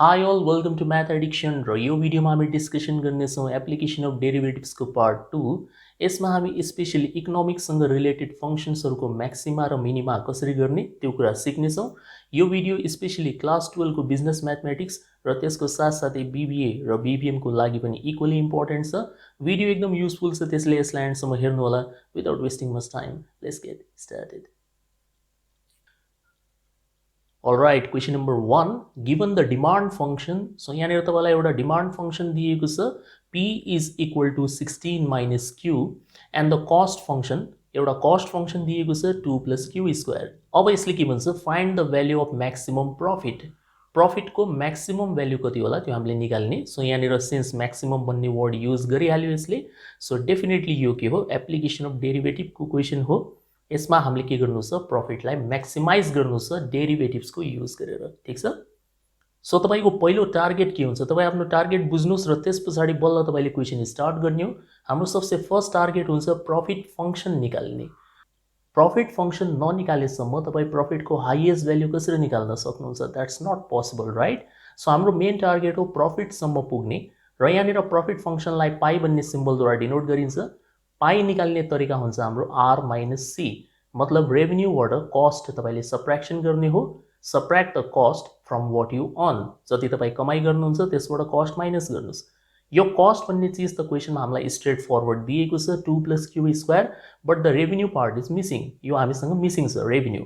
Hi all, welcome to Math Addiction र यो भिडियोमा हामी डिस्कसन गर्नेछौँ एप्लिकेसन अफ डेरिभेटिभ्सको पार्ट 2। यसमा हामी स्पेशली इकोनोमिक्ससँग रिलेटेड फंक्शन्सहरूको मैक्सिमा र मिनिमा कसरी गर्ने त्यो कुरा सिक्नेछौँ। यो भिडियो स्पेशली क्लास 12 को बिजनेस मैथमेटिक्स र त्यसको साथसाथै बीबीए र बीबीएम को लागि पनि इक्वली इम्पोर्टेन्ट छ। भिडियो एकदम युजफुल छ, त्यसले यसलाई एन्डसम्म हेर्नु होला। Without wasting much time, let's get started. Alright, question number 1, given the demand function, so यहाँ तपाईलाई एउटा demand function दिएको छ, P is equal to 16 minus Q and the cost function, एउटा cost function दिएको छ 2 plus Q square। अब यसले के भन्छ, find the value of maximum profit। Profit को मैक्सिमम वैल्यू कति होला त्यो हामीले निकाल्ने। सो यहाँ सिन्स मैक्सिमम भन्ने वर्ड युज गरिहाल्यो यसले, सो डेफिनेटली यो के हो, एप्लिकेसन अफ डेरिभेटिभ को क्वेशन हो। यसमा हामीले के गर्नु छ, प्रॉफिटलाई मैक्सिमाइज गर्नु छ डेरिभेटिभ्स को युज गरेर, ठीक छ। सो तपाईको पहिलो टार्गेट के हुन्छ, तपाई आफ्नो टार्गेट बुझ्नुस् र त्यसपछि बल्ल तपाईले क्वेशन स्टार्ट गर्ने हो। हाम्रो सबसे फर्स्ट टार्गेट हुन्छ प्रॉफिट फंक्शन निकाल्ने। प्रॉफिट फंक्शन ननिकालेसम्म तपाई प्रॉफिट को हाईएस्ट वैल्यू कसरी निकाल्न सक्नुहुन्छ, that's not possible, right. So हाम्रो मेन टार्गेट हो प्रॉफिट सम्म पुग्ने र यहाँ प्रॉफिट फंक्शनलाई पाई भन्ने सिम्बलद्वारा डिनोट गरिन्छ। पाई निकाल्ने तरिका हुन्छ हाम्रो आर माइनस सी, मतलब रेभेन्यूबाट कस्ट तपाईले सब्ट्र्याक्सन गर्ने हो। Subtract the cost from what you earn, जति तपाई कमाई गर्नुहुन्छ त्यसबाट कस्ट माइनस गर्नुस्। यो कस्ट भन्ने चीज त क्वेशनमा हामीलाई स्ट्रेट फरवर्ड दिएको छ 2 plus Q square, but the revenue part is missing. यो हामीसँग मिसिङ छ रेभेन्यू।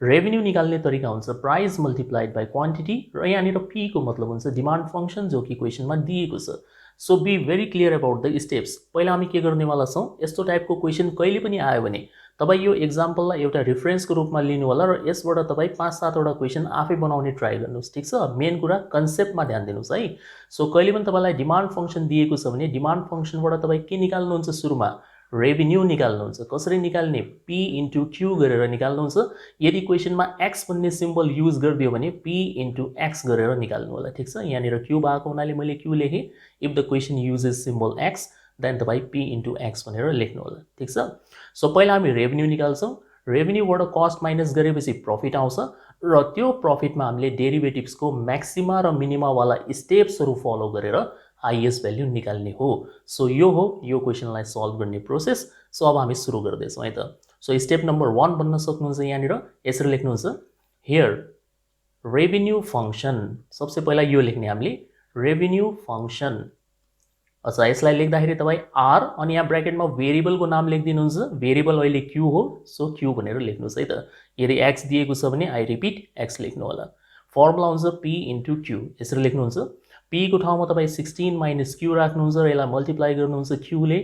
रेभेन्यू निकाल्ने तरिका हुन्छ प्राइस मल्टिप्लाइड बाई क्वान्टिटी र यहाँ P को मतलब हुन्छ डिमान्ड फंक्शन, जो कि क्वेशनमा दिएको छ। So be very clear about the steps. पहिला हामी के गर्नेवाला छौँ, यस्तो टाइपको क्वेशन कहिले पनि आयो भने तपाई यो एक्जाम्पललाई एउटा रेफरेन्सको रूपमा लिनु होला र यसबाट तपाई 5-7 वटा क्वेशन आफै बनाउने ट्राई गर्नुस्, ठीक छ। मेन कुरा कन्सेप्टमा ध्यान दिनुस् है। सो कहिले पनि तपाईलाई डिमान्ड फंक्शन दिएको छ भने डिमान्ड फंक्शनबाट तपाई के निकाल्नुहुन्छ, सुरुमा रेभेन्यू निकाल्नुहुन्छ। कसरी निकाल्ने, P into Q गरेर निकाल्नुहुन्छ। यदि क्वेशनमा x भन्ने सिम्बल युज गरिदियो भने P into x गरेर निकाल्नु होला, ठीक छ। यहाँ Q भएको हुनाले मैले Q लेखेँ। If the question uses symbol x, then तपाई P into x भनेर लेख्नु होला, ठीक छ। सो पहिला हामी रेभेन्यू निकाल्छौँ। रेभेन्यूबाट कस्ट माइनस गरेपछि प्रॉफिट आउँछ र त्यो प्रॉफिटमा हामीले डेरिभेटिभ्सको मैक्सिमा र मिनिमा वाला स्टेप्सहरू फलो गरेर हाईएस्ट वैल्यू निकाल्ने हो। सो यो हो यो क्वेशनलाई सल्भ गर्ने प्रोसेस। सो अब हामी सुरु गर्दैछौँ है त। सो स्टेप नंबर 1 भन्न सक्नुहुन्छ, यहाँ यसरी लेख्नुहुन्छ, हियर रेभेन्यू फंक्शन। सबसे पहिला यो लेख्ने हामीले रेभेन्यू फंक्शन। अच्छा, यसलाई लेख्दाखेरि तपाई आर अनि यहाँ ब्रैकेटमा भेरिएबलको नाम लेखिदिनुहुन्छ। भेरिएबल अहिले Q हो, सो Q भनेर लेख्नुहोस् है त। यदि x दिएको छ भने आई रिपिट x लेख्नु होला। फर्मुला हुन्छ P into Q, यसरी लेख्नुहुन्छ। P को ठाउँमा तपाई 16 माइनस Q राख्नुहुन्छ र यसलाई मल्टिप्लाई गर्नुहुन्छ Q ले।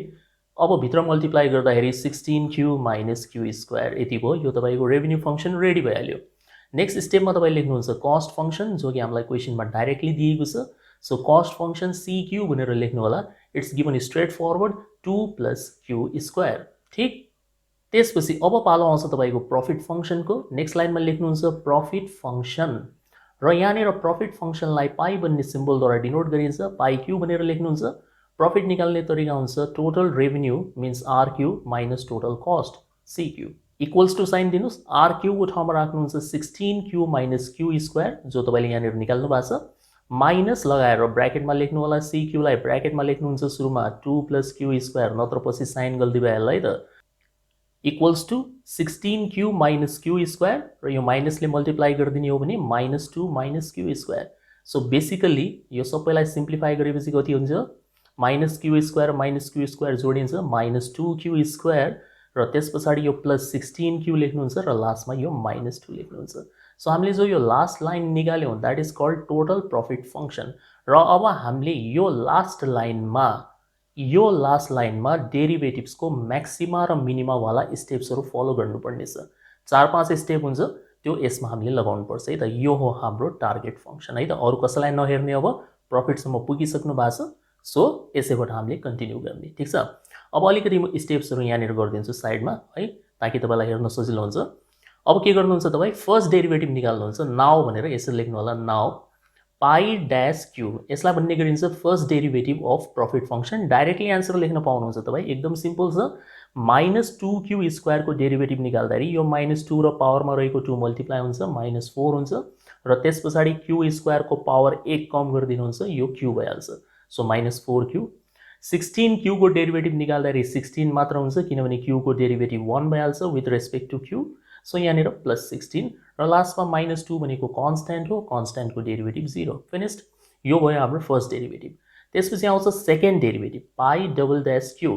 अब भित्र मल्टिप्लाई गर्दाखेरि 16Q माइनस Q स्क्वायर, यति भयो। यो तपाईको रेभेन्यू फंक्शन रेडी भइहाल्यो। नेक्स्ट स्टेपमा तपाई लेख्नुहुन्छ कस्ट फंक्शन, जो कि हामीलाई क्वेशनमा डाइरेक्टली दिएको छ। सो कस्ट फंक्शन CQ भनेर लेख्नु होला। It's given straight forward 2 plus Q square, ठीक। त्यसपछि अब पालो आउँछ तपाईको प्रॉफिट फंक्शनको। नेक्स्ट लाइनमा लेख्नुहुन्छ प्रॉफिट फंक्शन र यहाँ प्रॉफिट फंक्शनलाई पाई भन्ने सिम्बलद्वारा डिनोट गरिन्छ। पाई Q भनेर लेख्नुहुन्छ। प्रॉफिट निकाल्ने तरिका हुन्छ total revenue means RQ minus total cost CQ, equals to sign दिनुस्। RQ को ठाउँमा राख्नुहुन्छ 16Q माइनस Q स्क्वायर, जो तपाईले यहाँ निकाल्नु भएको छ। माइनस लगाएर ब्रैकेटमा लेख्नु होला। CQ लाई ब्रैकेटमा लेख्नुहुन्छ सुरुमा 2 plus Q स्क्वायर, नत्र पछि साइन गल्ती भइहाल्ला है त। Equals to 16Q minus Q square र यो माइनसले मल्टिप्लाई गरिदिने हो भने minus 2 minus Q square. So basically यो सबैलाई सिम्प्लिफाई गरेपछि कति हुन्छ, minus Q square minus Q square जोडिन्छ माइनस 2Q स्क्वायर र त्यसपछि यो प्लस 16Q लेख्नुहुन्छ र लास्टमा यो माइनस 2 लेख्नुहुन्छ। सो हामीले जो यो लास्ट लाइन निकाल्यौं that is called total profit function. र अब हामीले यो लास्ट लाइनमा डेरिभेटिभ्स को मैक्सिमा र मिनिमा वाला स्टेप्सहरू फलो गर्नुपर्ने छ। 4-5 स्टेप हुन्छ, त्यो यसमा हामीले लगाउनु पर्छ है त। यो हो हाम्रो टार्गेट फंक्शन है त। अरु कसैलाई नहेर्ने, अब प्रॉफिट सम्म पुगिसक्नु भएको छ। सो यसैबाट हामीले कन्टिन्यू गर्ने, ठीक छ। अब अलिकति म स्टेप्सहरू यहाँ गरिदिन्छु साइडमा है, ताकि तपाईलाई हेर्न सजिलो हुन्छ। अब के गर्नुहुन्छ, तपाई फर्स्ट डेरिभेटिभ निकाल्नुहुन्छ। नाउ भनेर यसरी लेख्नु होला, नाउ पाई डैश क्यू यसलाई भन्ने गरिन्छ first derivative of profit function directly answer लेख्न पाउनुहुन्छ तपाई एकदम सिम्पल छ -2q स्क्वायर को डेरिभेटिभ निकाल्दाखेरि यो -2 र पावरमा रहेको 2 मल्टिप्लाई हुन्छ -4 हुन्छ र त्यसपछि q स्क्वायर को पावर 1 कम गरिदिनुहुन्छ यो q भइहाल्छ सो -4q 16q को डेरिभेटिभ निकाल्दाखेरि 16 मात्र हुन्छ किनभने q को डेरिभेटिभ 1 भइहाल्छ with respect to q so यहाँनिर +16 र लास्टमा -2 भनेको कन्स्ट्यान्ट हो कन्स्ट्यान्ट को डेरिभेटिभ 0 फिनिश्ड यो भयो हाम्रो फर्स्ट डेरिभेटिभ त्यसपछि आउँछ second derivative pi double dash q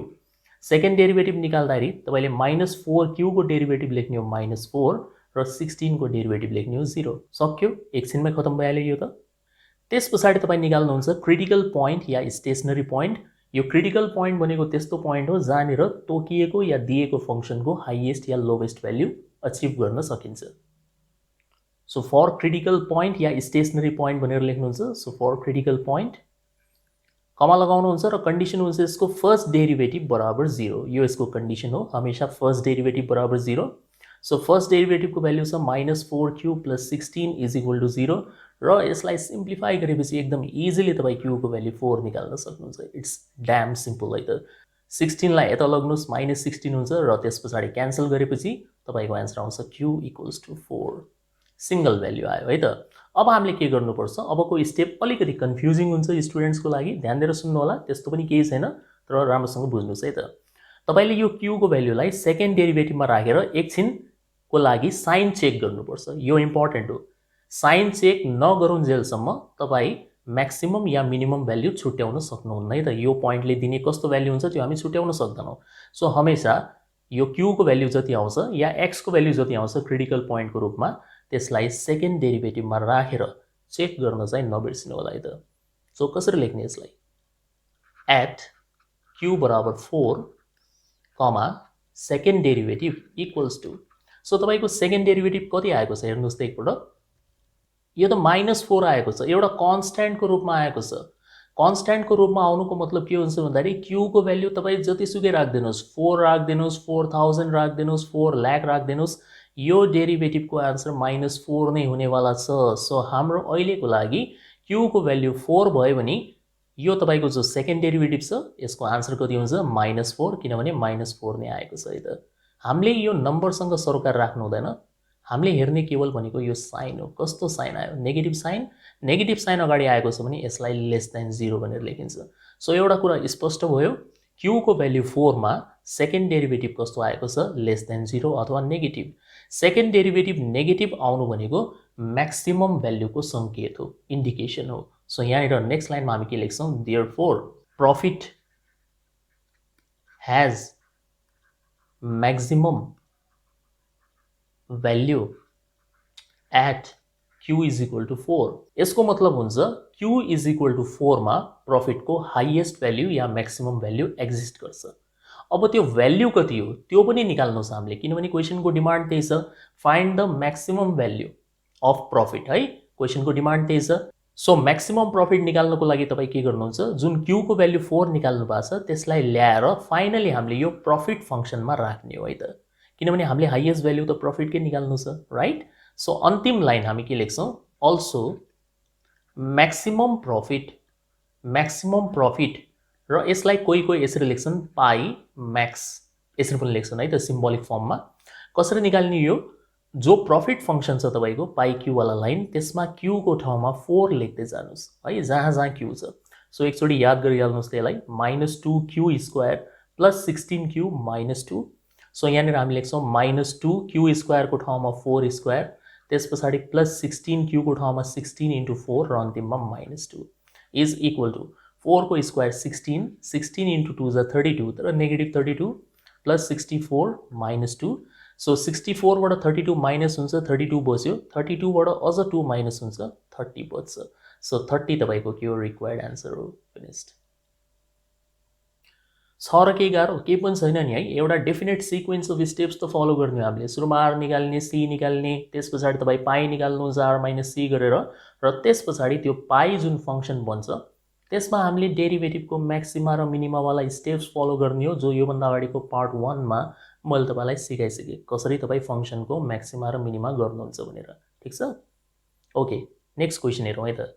second derivative निकाल्दाखेरि तपाईले -4q को डेरिभेटिभ लेख्ने हो -4 र 16 को डेरिभेटिभ लेख्ने हो 0 सक्यो एकछिनमै खतम भइहाल्यो यो त त्यसपछि तपाई निकाल्नुहुन्छ क्रिटिकल पोइन्ट या स्टेशनरी पोइन्ट यो क्रिटिकल पोइन्ट भनेको त्यस्तो पोइन्ट हो जहाँनिर तोकिएको या दिएको फंक्शनको हाईएस्ट या लोवेस्ट भ्यालु अचिभ गर्न सकिन्छ सो फर क्रिटिकल पोइन्ट या स्टेशनरी पोइन्ट भनेर लेख्नुहुन्छ so for critical point comma लगाउनुहुन्छ र कन्डिसन हुन्छ यसको फर्स्ट डेरिभेटिभ बराबर 0 यो यसको कन्डिसन हो हमेशा फर्स्ट डेरिभेटिभ बराबर 0 सो फर्स्ट डेरिभेटिभ को भ्यालु छ -4q + 16 = 0 र यसलाई सिम्प्लिफाई गरेपछि एकदम इजिली तपाई q को भ्यालु 4 निकाल्न सक्नुहुन्छ इट्स ड्याम सिम्पल है त 16 लाई यता लग्नुस् -16 हुन्छ र त्यसपछि क्यान्सल गरेपछि तपाईको आन्सर आउँछ q = 4 सिंगल भ्यालु आयो है त अब हामीले के गर्नुपर्छ अबको स्टेप अलिकति कन्फ्युजिङ हुन्छ स्टुडेन्ट्सको लागि ध्यान दिएर सुन्नु होला त्यस्तो पनि केही छैन तर राम्रोसँग बुझ्नुस् है त तपाईले यो q को भ्यालुलाई सेकेन्ड डेरिभेटिभमा राखेर एकछिन को लागि साइन चेक गर्नुपर्छ यो इम्पोर्टेन्ट हो साइन चेक नगरुन्जेलसम्म तपाई म्याक्सिमम या मिनिमम भ्यालु छुट्याउन सक्नुहुन्न है त यो पोइन्टले दिने कस्तो भ्यालु हुन्छ त्यो हामी छुट्याउन सक्दैनौं सो हमेशा यो q को भ्यालु जति आउँछ या x को भ्यालु जति आउँछ क्रिटिकल पोइन्ट को रूपमा त्यसलाई सेकेन्ड डेरिभेटिभमा राखेर चेक गर्न चाहिँ नबिर्सिनु होला है त सो कसरी लेख्ने यसलाई at q = 4 comma second derivative equals to so तपाईको सेकेन्ड डेरिभेटिभ कति आएको छ हेर्नुस् त एकपटक यो त -4 आएको छ एउटा कन्स्ट्यान्ट को रूपमा आएको छ कन्स्ट्यान्ट को रूपमा आउनुको मतलब के हुन्छ भन्दाखेरि q को भ्यालु तपाई जतिसुकै राख्दिनुस् 4 राख्दिनुस् 4000 राख्दिनुस् 4 लाख राख्दिनुस् यो डेरिभेटिभ को आन्सर -4 नै हुनेवाला छ सो हाम्रो अहिलेको लागि q को भ्यालु 4 भयो भने यो तपाईको जो सेकेन्ड डेरिभेटिभ छ यसको आन्सर कति हुन्छ -4 किनभने -4 नै आएको छ है त हामीले यो नम्बरसँग सरोकार राख्नु हुँदैन हामीले हेर्ने केवल भनेको यो साइन हो कस्तो साइन आयो नेगेटिभ साइन अगाडि आएको छ भने यसलाई लेस देन 0 भनेर लेखिन्छ सो एउटा कुरा स्पष्ट भयो q को भ्यालु 4 मा सेकेन्ड डेरिभेटिभ कस्तो आएको छ लेस देन 0 अथवा नेगेटिभ सेकेन्ड डेरिभेटिभ नेगेटिभ आउनु भनेको म्याक्सिमम भ्यालुको संकेत हो इन्डिकेसन हो सो यहाँनिर नेक्स्ट लाइनमा हामी के लेख्छौं therefore profit has maximum value at q = 4 यसको मतलब हुन्छ q = 4 मा प्रॉफिट को हाईएस्ट भ्यालु या मैक्सिमम भ्यालु एक्जिस्ट गर्छ अब त्यो भ्यालु कति हो त्यो पनि निकाल्नुस् हामीले किनभने क्वेशनको डिमान्ड त्यही छ find the maximum value of profit है क्वेशनको डिमान्ड त्यही छ सो मैक्सिमम प्रॉफिट निकाल्नको लागि तपाई के गर्नुहुन्छ जुन q को भ्यालु 4 निकाल्नु भएको छ त्यसलाई ल्याएर फाइनली हामीले यो प्रॉफिट फंक्शनमा राख्ने हो है त किनभने हामीले हाईएस्ट भ्यालु त प्रॉफिट के निकाल्नु छ राइट सो अन्तिम लाइन हामी के लेख्छौं अल्सो मैक्सिमम प्रॉफिट र यसलाई कोही यसरी लेख्छन् पाई मैक्स यसरी पनि लेख्छन् है त सिम्बोलिक फर्ममा कसरी निकाल्ने यो जो प्रॉफिट फंक्शन छ तपाईको पाई q वाला लाइन त्यसमा q को ठाउँमा 4 लेख्दै जानुस् है जहाँ q छ सो एकचोटी याद गरिहाल्नुस् त्यसलाई -2q स्क्वायर + 16q - 2 सो यहाँनिर हामी लेख्छौं -2q स्क्वायर को ठाउँमा 4 स्क्वायर त्यसपछि +16q को ठाउँमा 16 * 4 र अन्तिममा -2 इज इक्वल टु 4 को स्क्वायर 16 16 * 2 = 32 तर -32 + 64 - 2 सो 64 बाट 32 माइनस हुन्छ 32 बस्यो 32 बाट अझ 2 माइनस हुन्छ 30 बच्छ सो 30 तपाईको के हो रिक्वायर्ड आन्सर हो फिनिश्ड छ र के गाह्रो के पनि छैन नि है एउटा डेफिनेट सिक्वेन्स अफ स्टेप्स त फलो गर्ने हो हामीले सुरुमा r निकाल्ने c निकाल्ने त्यसपछि तपाई पाई निकाल्नु r - c गरेर र त्यसपछि त्यो पाई जुन फंक्शन बन्छ त्यसमा हामीले डेरिभेटिभको म्याक्सिमा र मिनिमा वाला स्टेप्स फलो गर्ने हो जो यो भन्दा अगाडिको पार्ट 1 मा मैले तपाईलाई सिकाइसके कसरी तपाई फंक्शनको म्याक्सिमा र मिनिमा गर्नुहुन्छ भनेर ठीक छ ओके नेक्स्ट क्वेशन हेरौं है त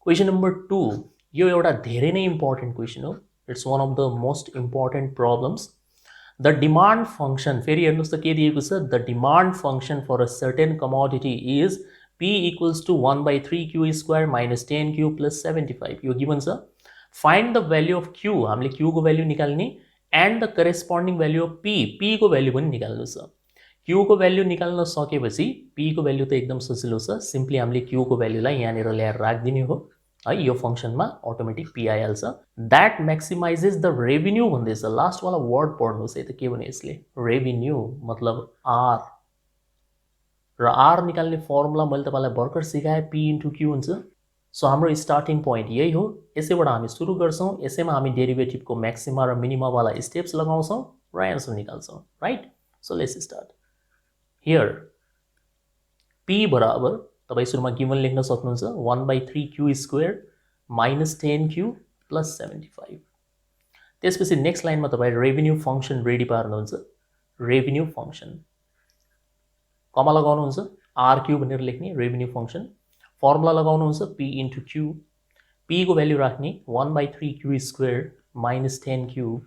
क्वेसन नम्बर 2 यो एउटा धेरै नै इम्पोर्टेन्ट क्वेसन हो. It's one of the most important problems. The demand function फेरि हेर्नुस् त के दिएको छ. The demand function for a certain commodity is P equals to 1/3 Q² minus 10Q plus 75. यो गिवन छ. Find the value of Q, हामीले Q को भ्याल्यु निकाल्ने, and the corresponding value of P, P को भ्याल्यु पनि निकाल्नु छ. Q को भ्याल्यु निकाल्न सकेपछि P को भ्याल्यु त एकदम सजिलो छ. सिम्पली हामीले Q को भ्याल्युलाई यहाँनिर ल्याएर राखिदिने हो है. यो फंक्शनमा अटोमेटिक P आइहाल्छ. द्याट म्याक्सिमाइजेस द रेभिन्यू भन्दैछ. लास्टवाला वर्ड पढ्नुहोस् है त, के भने यसले रेभिन्यू मतलब R, र R निकाल्ने फर्मुला मैले तपाईलाई भर्खर सिकाएँ. P into Q हुन्छ. सो हाम्रो स्टार्टिङ पोइन्ट यही हो. यसैबाट हामी सुरु गर्छौँ. यसैमा हामी डेरिभेटिभको म्याक्सिमा र मिनिमावाला स्टेप्स लगाउँछौँ र एन्सर निकाल्छौँ. Right. So let's start. Here P बराबर तपाईँ सुरुमा गिभन लेख्न सक्नुहुन्छ 1/3Q² minus 10Q plus 75. त्यसपछि नेक्स्ट लाइनमा तपाईँ रेभिन्यू फंक्शन रेडी पार्नुहुन्छ. रेभिन्यू फंक्शन कमा लगाउनुहुन्छ RQ भनेर लेख्ने रेभिन्यू फंक्शन. फर्मुला लगाउनुहुन्छ P into Q. P को भ्याल्यु राख्ने 1/3Q² minus 10Q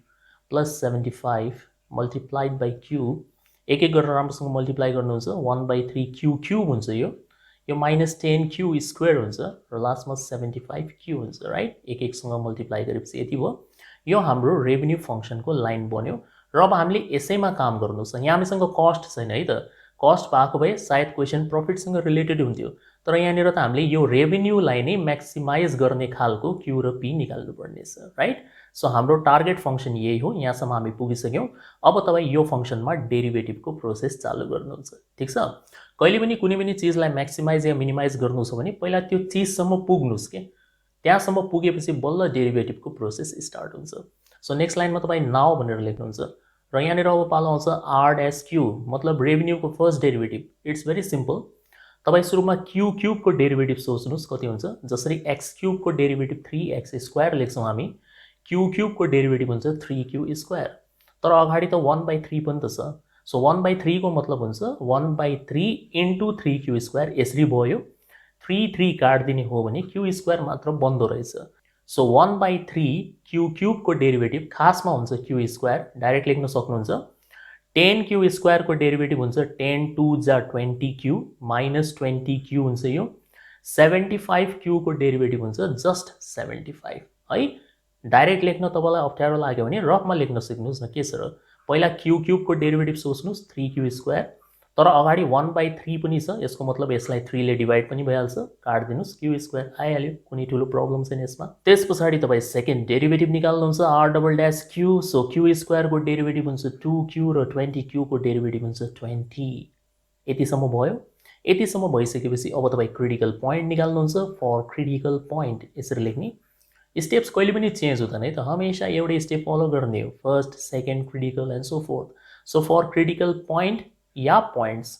plus 75 multiplied by Q. एक एक गरेर राम्रोसँग मल्टिप्लाई गर्नुहुन्छ. 1/3Q³ हुन्छ यो minus 10Q² हुन्छ र लास्टमा 75Q हुन्छ. राइट. एक एकसँग मल्टिप्लाई गरेपछि यति भयो. यो हाम्रो रेभिन्यू फंक्शनको लाइन बन्यो. र अब हामीले यसैमा काम गर्नु छ. यहाँ हामीसँग कस्ट छैन है त. कस्ट भएको भए सायद क्वेसन प्रफिटसँग रिलेटेड हुन्थ्यो. तर यहाँनिर त हामीले यो रेभिन्यूलाई नै म्याक्सिमाइज गर्ने खालको Q र P निकाल्नु पर्ने छ. राइट. सो हाम्रो टार्गेट फंक्शन यही हो. यहाँसम्म हामी पुगिसक्यौँ. अब तपाईँ यो फंक्शनमा डेरिभेटिभको प्रोसेस चालू गर्नुहुन्छ. ठिक छ. कहिले पनि कुनै पनि चिजलाई म्याक्सिमाइज या मिनिमाइज गर्नु छ भने पहिला त्यो चिजसम्म पुग्नुस् के. त्यहाँसम्म पुगेपछि बल्ल डेरिभेटिभको प्रोसेस स्टार्ट हुन्छ. सो नेक्स्ट लाइनमा तपाईँ नाउ भनेर लेख्नुहुन्छ. र यहाँनिर अब पालो आउँछ R-Q मतलब रेभिन्यूको first derivative. It's very simple. तपाईँ सुरुमा Q³ को डेरिभेटिभ सोच्नुहोस् कति हुन्छ. जसरी X³ को डेरिभेटिभ 3x² लेख्छौँ हामी, Q³ को डेरिभेटिभ हुन्छ 3Q². तर अगाडि त 1/3 पनि त छ. सो 1/3 को मतलब हुन्छ 1/3 into 3Q². यसरी भयो. 3 काट्दिने हो भने Q² मात्र बन्दो रहेछ. सो 1/3Q³ को डेरिभेटिभ खासमा हुन्छ Q². डाइरेक्ट लेख्न सक्नुहुन्छ. 10Q² को डेरिभेटिभ हुन्छ 10 2 जा 20Q minus 20Q हुन्छ यो. 75Q को डेरिभेटिभ हुन्छ जस्ट 75 है. डाइरेक्ट लेख्न तपाईलाई अप्ठ्यारो लाग्यो भने रफमा लेख्न सक्नुहुन्छ न. के छ र पहिला Q³ को डेरिभेटिभ सोच्नुस् 3Q². तर अगाडि 1/3 पनि छ. यसको मतलब यसलाई 3 ले डिवाइड पनि भइहाल्छ. काट्दिनुस् Q² आइहाल्यो. कुनै ठुलो प्रब्लम छैन यसमा. त्यसपछि तपाईँ second derivative निकाल्नुहुन्छ R-Q. So Q² को डेरिभेटिभ हुन्छ 2Q र 20Q को डेरिभेटिभ हुन्छ 20. यतिसम्म भयो. यतिसम्म भइसकेपछि अब तपाईँ क्रिटिकल पोइन्ट निकाल्नुहुन्छ. फर क्रिटिकल पोइन्ट यसरी लेख्ने. स्टेप्स कहिले पनि चेन्ज हुँदैन है त. हमेशा एउटै स्टेप फलो गर्ने हो. First second critical and so forth. So for critical point या पोइन्ट्स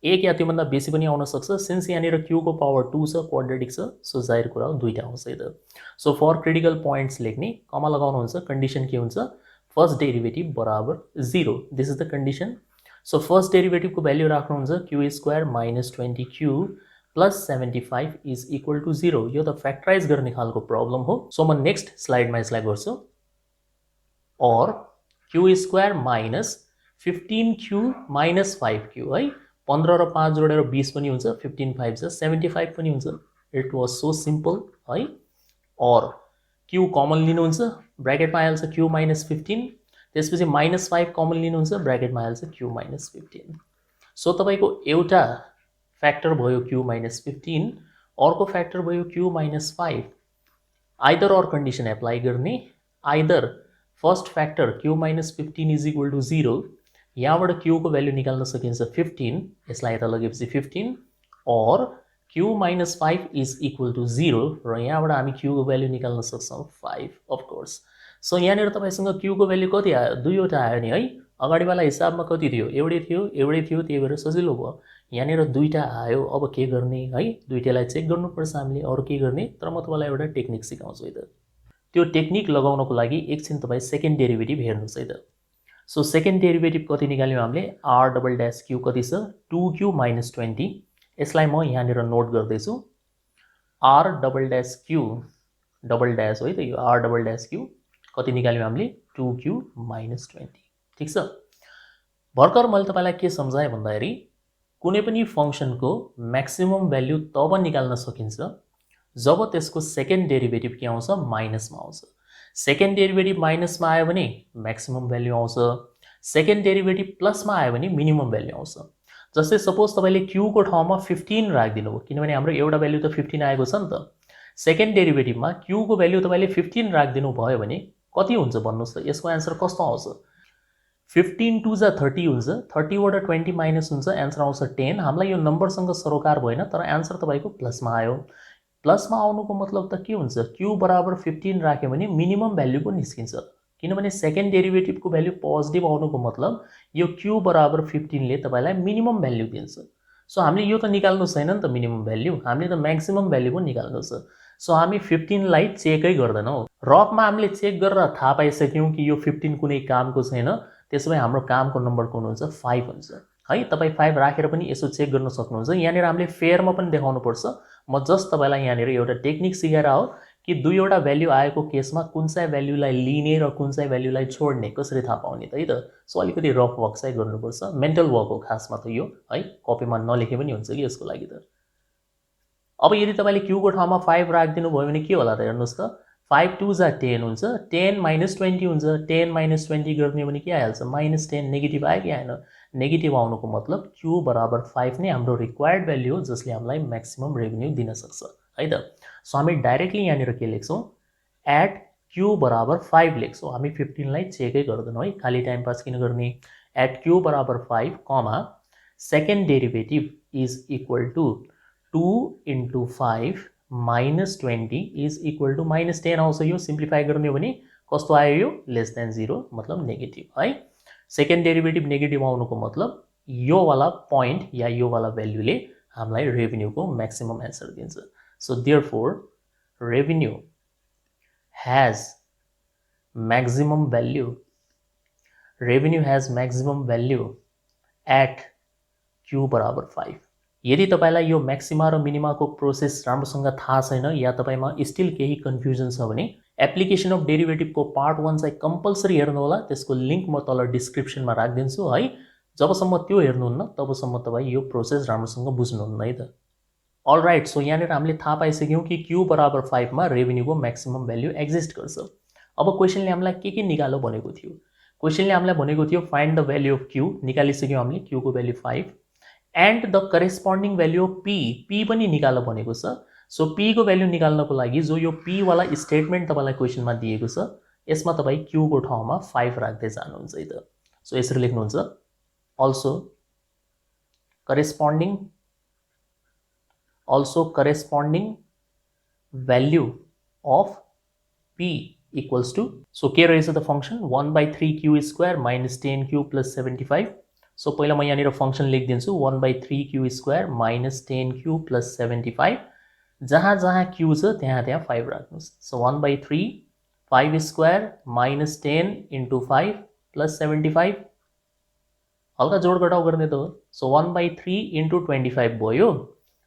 एक या त्योभन्दा बेसी पनि आउन सक्छ. सिन्स यहाँनिर Q को पावर 2 छ, क्वाड्रेटिक छ. सो जाहिर कुरा हो दुईटा आउँछ है त. सो फर क्रिटिकल पोइन्ट्स लेख्ने. कमा लगाउनुहुन्छ. कन्डिसन के हुन्छ. फर्स्ट डेरिभेटिभ बराबर 0. This is the condition. So first डेरिभेटिभको भ्याल्यु राख्नुहुन्छ Q² minus 20Q plus 75 is equal to 0. यो त फ्याक्टराइज गर्ने खालको प्रब्लम हो. सो म नेक्स्ट स्लाइडमा यसलाई गर्छु. और Q² minus 15Q minus 5Q है. 15 र 5 जोडेर 20 पनि हुन्छ. 15 5 छ 75 पनि हुन्छ. इट वाज सो सिम्पल है. और Q कमन लिनुहुन्छ. ब्र्याकेटमा आइहाल्छ Q minus 15. त्यसपछि -5 कमन लिनुहुन्छ. ब्र्याकेटमा आइहाल्छ Q minus 15. सो तपाईको एउटा फ्याक्टर भयो Q minus 15. अर्को फ्याक्टर भयो Q minus 5. Either or condition apply गर्ने. Either first factor Q minus 15 is equal to 0. यहाँबाट Q को भ्याल्यु निकाल्न सकिन्छ 15. यसलाई यता लगेपछि 15. और Q minus 5 is equal to 0. र यहाँबाट हामी Q को भ्याल्यु निकाल्न सक्छौँ 5 अफ कोर्स. सो यहाँनिर तपाईसँग Q को भ्याल्यु कति आयो. दुईवटा आयो नि है. अगाडिवाला हिसाबमा कति थियो. एउटै थियो. त्यही भएर सजिलो भयो. यहाँनिर दुईटा आयो. अब के गर्ने है. दुईटालाई चेक गर्नुपर्छ हामीले. अरू के गर्ने. तर म तपाईलाई एउटा टेक्निक सिकाउँछु है त. त्यो टेक्निक लगाउनको लागि एकछिन तपाईँ सेकेन्ड डेरिभेटिभ हेर्नुहोस् है त. सो सेकेन्ड डेरिभेटिभ कति निकाल्यौँ हामीले. R-Q कति छ 2Q minus 20. यसलाई म यहाँनिर नोट गर्दैछु. R double dash Q double dash हो है त यो आर डबल ड्यास क्यू कति निकाल्यौँ हामीले 2q माइनस 20 ठिक छ। भर्खर मैले तपाईँलाई के सम्झाएँ भन्दाखेरि कुनै पनि फङ्सनको म्याक्सिमम भ्याल्यु तब निकाल्न सकिन्छ जब त्यसको सेकेन्ड डेरिभेटिभ के आउँछ माइनसमा आउँछ। सेकेन्ड डेरिभेटिभ माइनसमा आयो भने म्याक्सिमम भ्याल्यु आउँछ, सेकेन्ड डेरिभेटिभ प्लसमा आयो भने मिनिमम भ्याल्यु आउँछ। जस्तै सपोज तपाईँले क्यूको ठाउँमा 15 राखिदिनु भयो किनभने हाम्रो एउटा भ्याल्यु त 15 आएको छ नि त। सेकेन्ड डेरिभेटिभमा क्यूको भ्याल्यु तपाईँले 15 राखिदिनु भयो भने कति हुन्छ भन्नुहोस् त, यसको एन्सर कस्तो आउँछ? 15 2 जा 30 हुन्छ, 30 बाट 20 माइनस हुन्छ, एन्सर आउँछ 10। हामीलाई यो नम्बरसँग सरोकार भएन तर एन्सर तपाईँको प्लसमा आयो। प्लसमा आउनुको मतलब त के हुन्छ, क्यू बराबर 15 राख्यो भने मिनिमम भ्याल्यु पो निस्किन्छ किनभने सेकेन्ड डेरिभेटिभको भ्याल्यु पोजिटिभ आउनुको मतलब यो क्यू बराबर 15 ले तपाईँलाई मिनिमम भ्याल्यु दिन्छ। सो हामीले यो त निकाल्नु छैन नि त मिनिमम भ्याल्यु, हामीले त म्याक्सिमम भ्याल्यु पो निकाल्नु छ। सो हामी 15 लाई चेकै गर्दैनौँ। रफमा हामीले चेक गरेर थाहा पाइसक्यौँ कि यो 15 कुनै कामको छैन, त्यसो भए हाम्रो कामको नम्बर कुन हुन्छ 5 हुन्छ है। तपाईँ 5 राखेर पनि यसो चेक गर्न सक्नुहुन्छ। यहाँनिर हामीले फेयरमा पनि देखाउनुपर्छ। म जस्ट तपाईँलाई यहाँनिर एउटा टेक्निक सिकाएर हो कि दुईवटा भ्याल्यु आएको केसमा कुन चाहिँ भ्याल्युलाई लिने र कुन चाहिँ भ्याल्युलाई छोड्ने कसरी थाहा पाउने त है त। सो अलिकति रफ वर्क चाहिँ गर्नुपर्छ, मेन्टल वर्क हो खासमा त यो है, कपीमा नलेखे पनि हुन्छ कि यसको लागि त। अब यदि तपाईँले क्यूको ठाउँमा 5 राखिदिनु भयो भने के होला त हेर्नुहोस् त, 5 2 जा 10 हुन्छ, 10 माइनस 20 हुन्छ, 10 माइनस 20 गर्ने भने के आइहाल्छ माइनस 10, नेगेटिभ आयो कि आएन? नेगेटिभ आउनुको मतलब क्यू बराबर 5 नै हाम्रो रिक्वायर्ड भ्याल्यु हो जसले हामीलाई म्याक्सिमम रेभेन्यू दिन सक्छ है त। सो हामी डाइरेक्टली यहाँनिर के लेख्छौँ, एट क्यू बराबर 5 लेख्छौँ। हामी 15 लाई चेकै गर्दैनौँ है, खाली टाइम पास किन गर्ने। एट क्यू बराबर 5 comma second derivative is equal to 2 into 5 minus 20 is equal to minus 10 आउँछ। यो सिम्प्लिफाई गर्ने हो भने कस्तो आयो, यो लेस देन 0 मतलब नेगेटिभ है। सेकेन्ड डेरिभेटिभ नेगेटिभ आउनुको मतलब यो वाला पोइन्ट या यो वाला भ्याल्युले हामीलाई रेभेन्यूको म्याक्सिमम एन्सर दिन्छ। So therefore revenue has maximum value, revenue has maximum value at Q बराबर 5। यदि तपाईलाई यो म्याक्सिमा र मिनिमाको प्रोसेस राम्रोसँग थाहा छैन या तपाईमा स्टिल केही कन्फ्युजन छ भने एप्लिकेसन अफ डेरिभेटिभको पार्ट 1 चाहिँ कम्पलसरी हेर्नु होला। त्यसको लिंक म तल डिस्क्रिप्सनमा राखिदिन्छु है। जबसम्म त्यो हेर्नुहुन्न तबसम्म तपाई यो प्रोसेस राम्रोसँग बुझ्नुहुन्न है त। अलराइट, सो यहाँनिर हामीले थाहा पाइसक्यौँ कि क्यू बराबर 5 मा रेभेन्यूको म्याक्सिमम भ्याल्यु एक्जिस्ट गर्छ। अब क्वेसनले हामीलाई के निकालो भनेको थियो? क्वेसनले हामीलाई भनेको थियो find the value of q, निकालिसक्यौँ हामीले क्यू को value 5 and the corresponding value of p, p पनि निकाल्न भनेको छ। सो पी को भ्याल्यु निकाल्नको लागि जो यो पी वाला स्टेटमेन्ट तपाईलाई क्वेसनमा दिएको छ यसमा तपाई क्यू को ठाउँमा 5 राख्दै जानुहुन्छ है त। सो यसरी लेख्नुहुन्छ, also corresponding value of P equals to, so के रहेछ त function 1/3q² minus 10q plus 75। So पहिला म यहाँनिर function लेखिदिन्छु 1/3q² minus 10q plus 75। जहाँ जहाँ q छ त्यहाँ त्यहाँ 5 राख्नुहोस्। So 1/3 5² minus 10 into 5 plus 75। हल्का जोड घटाउ गर्ने त हो। सो 1/3 into 25 भयो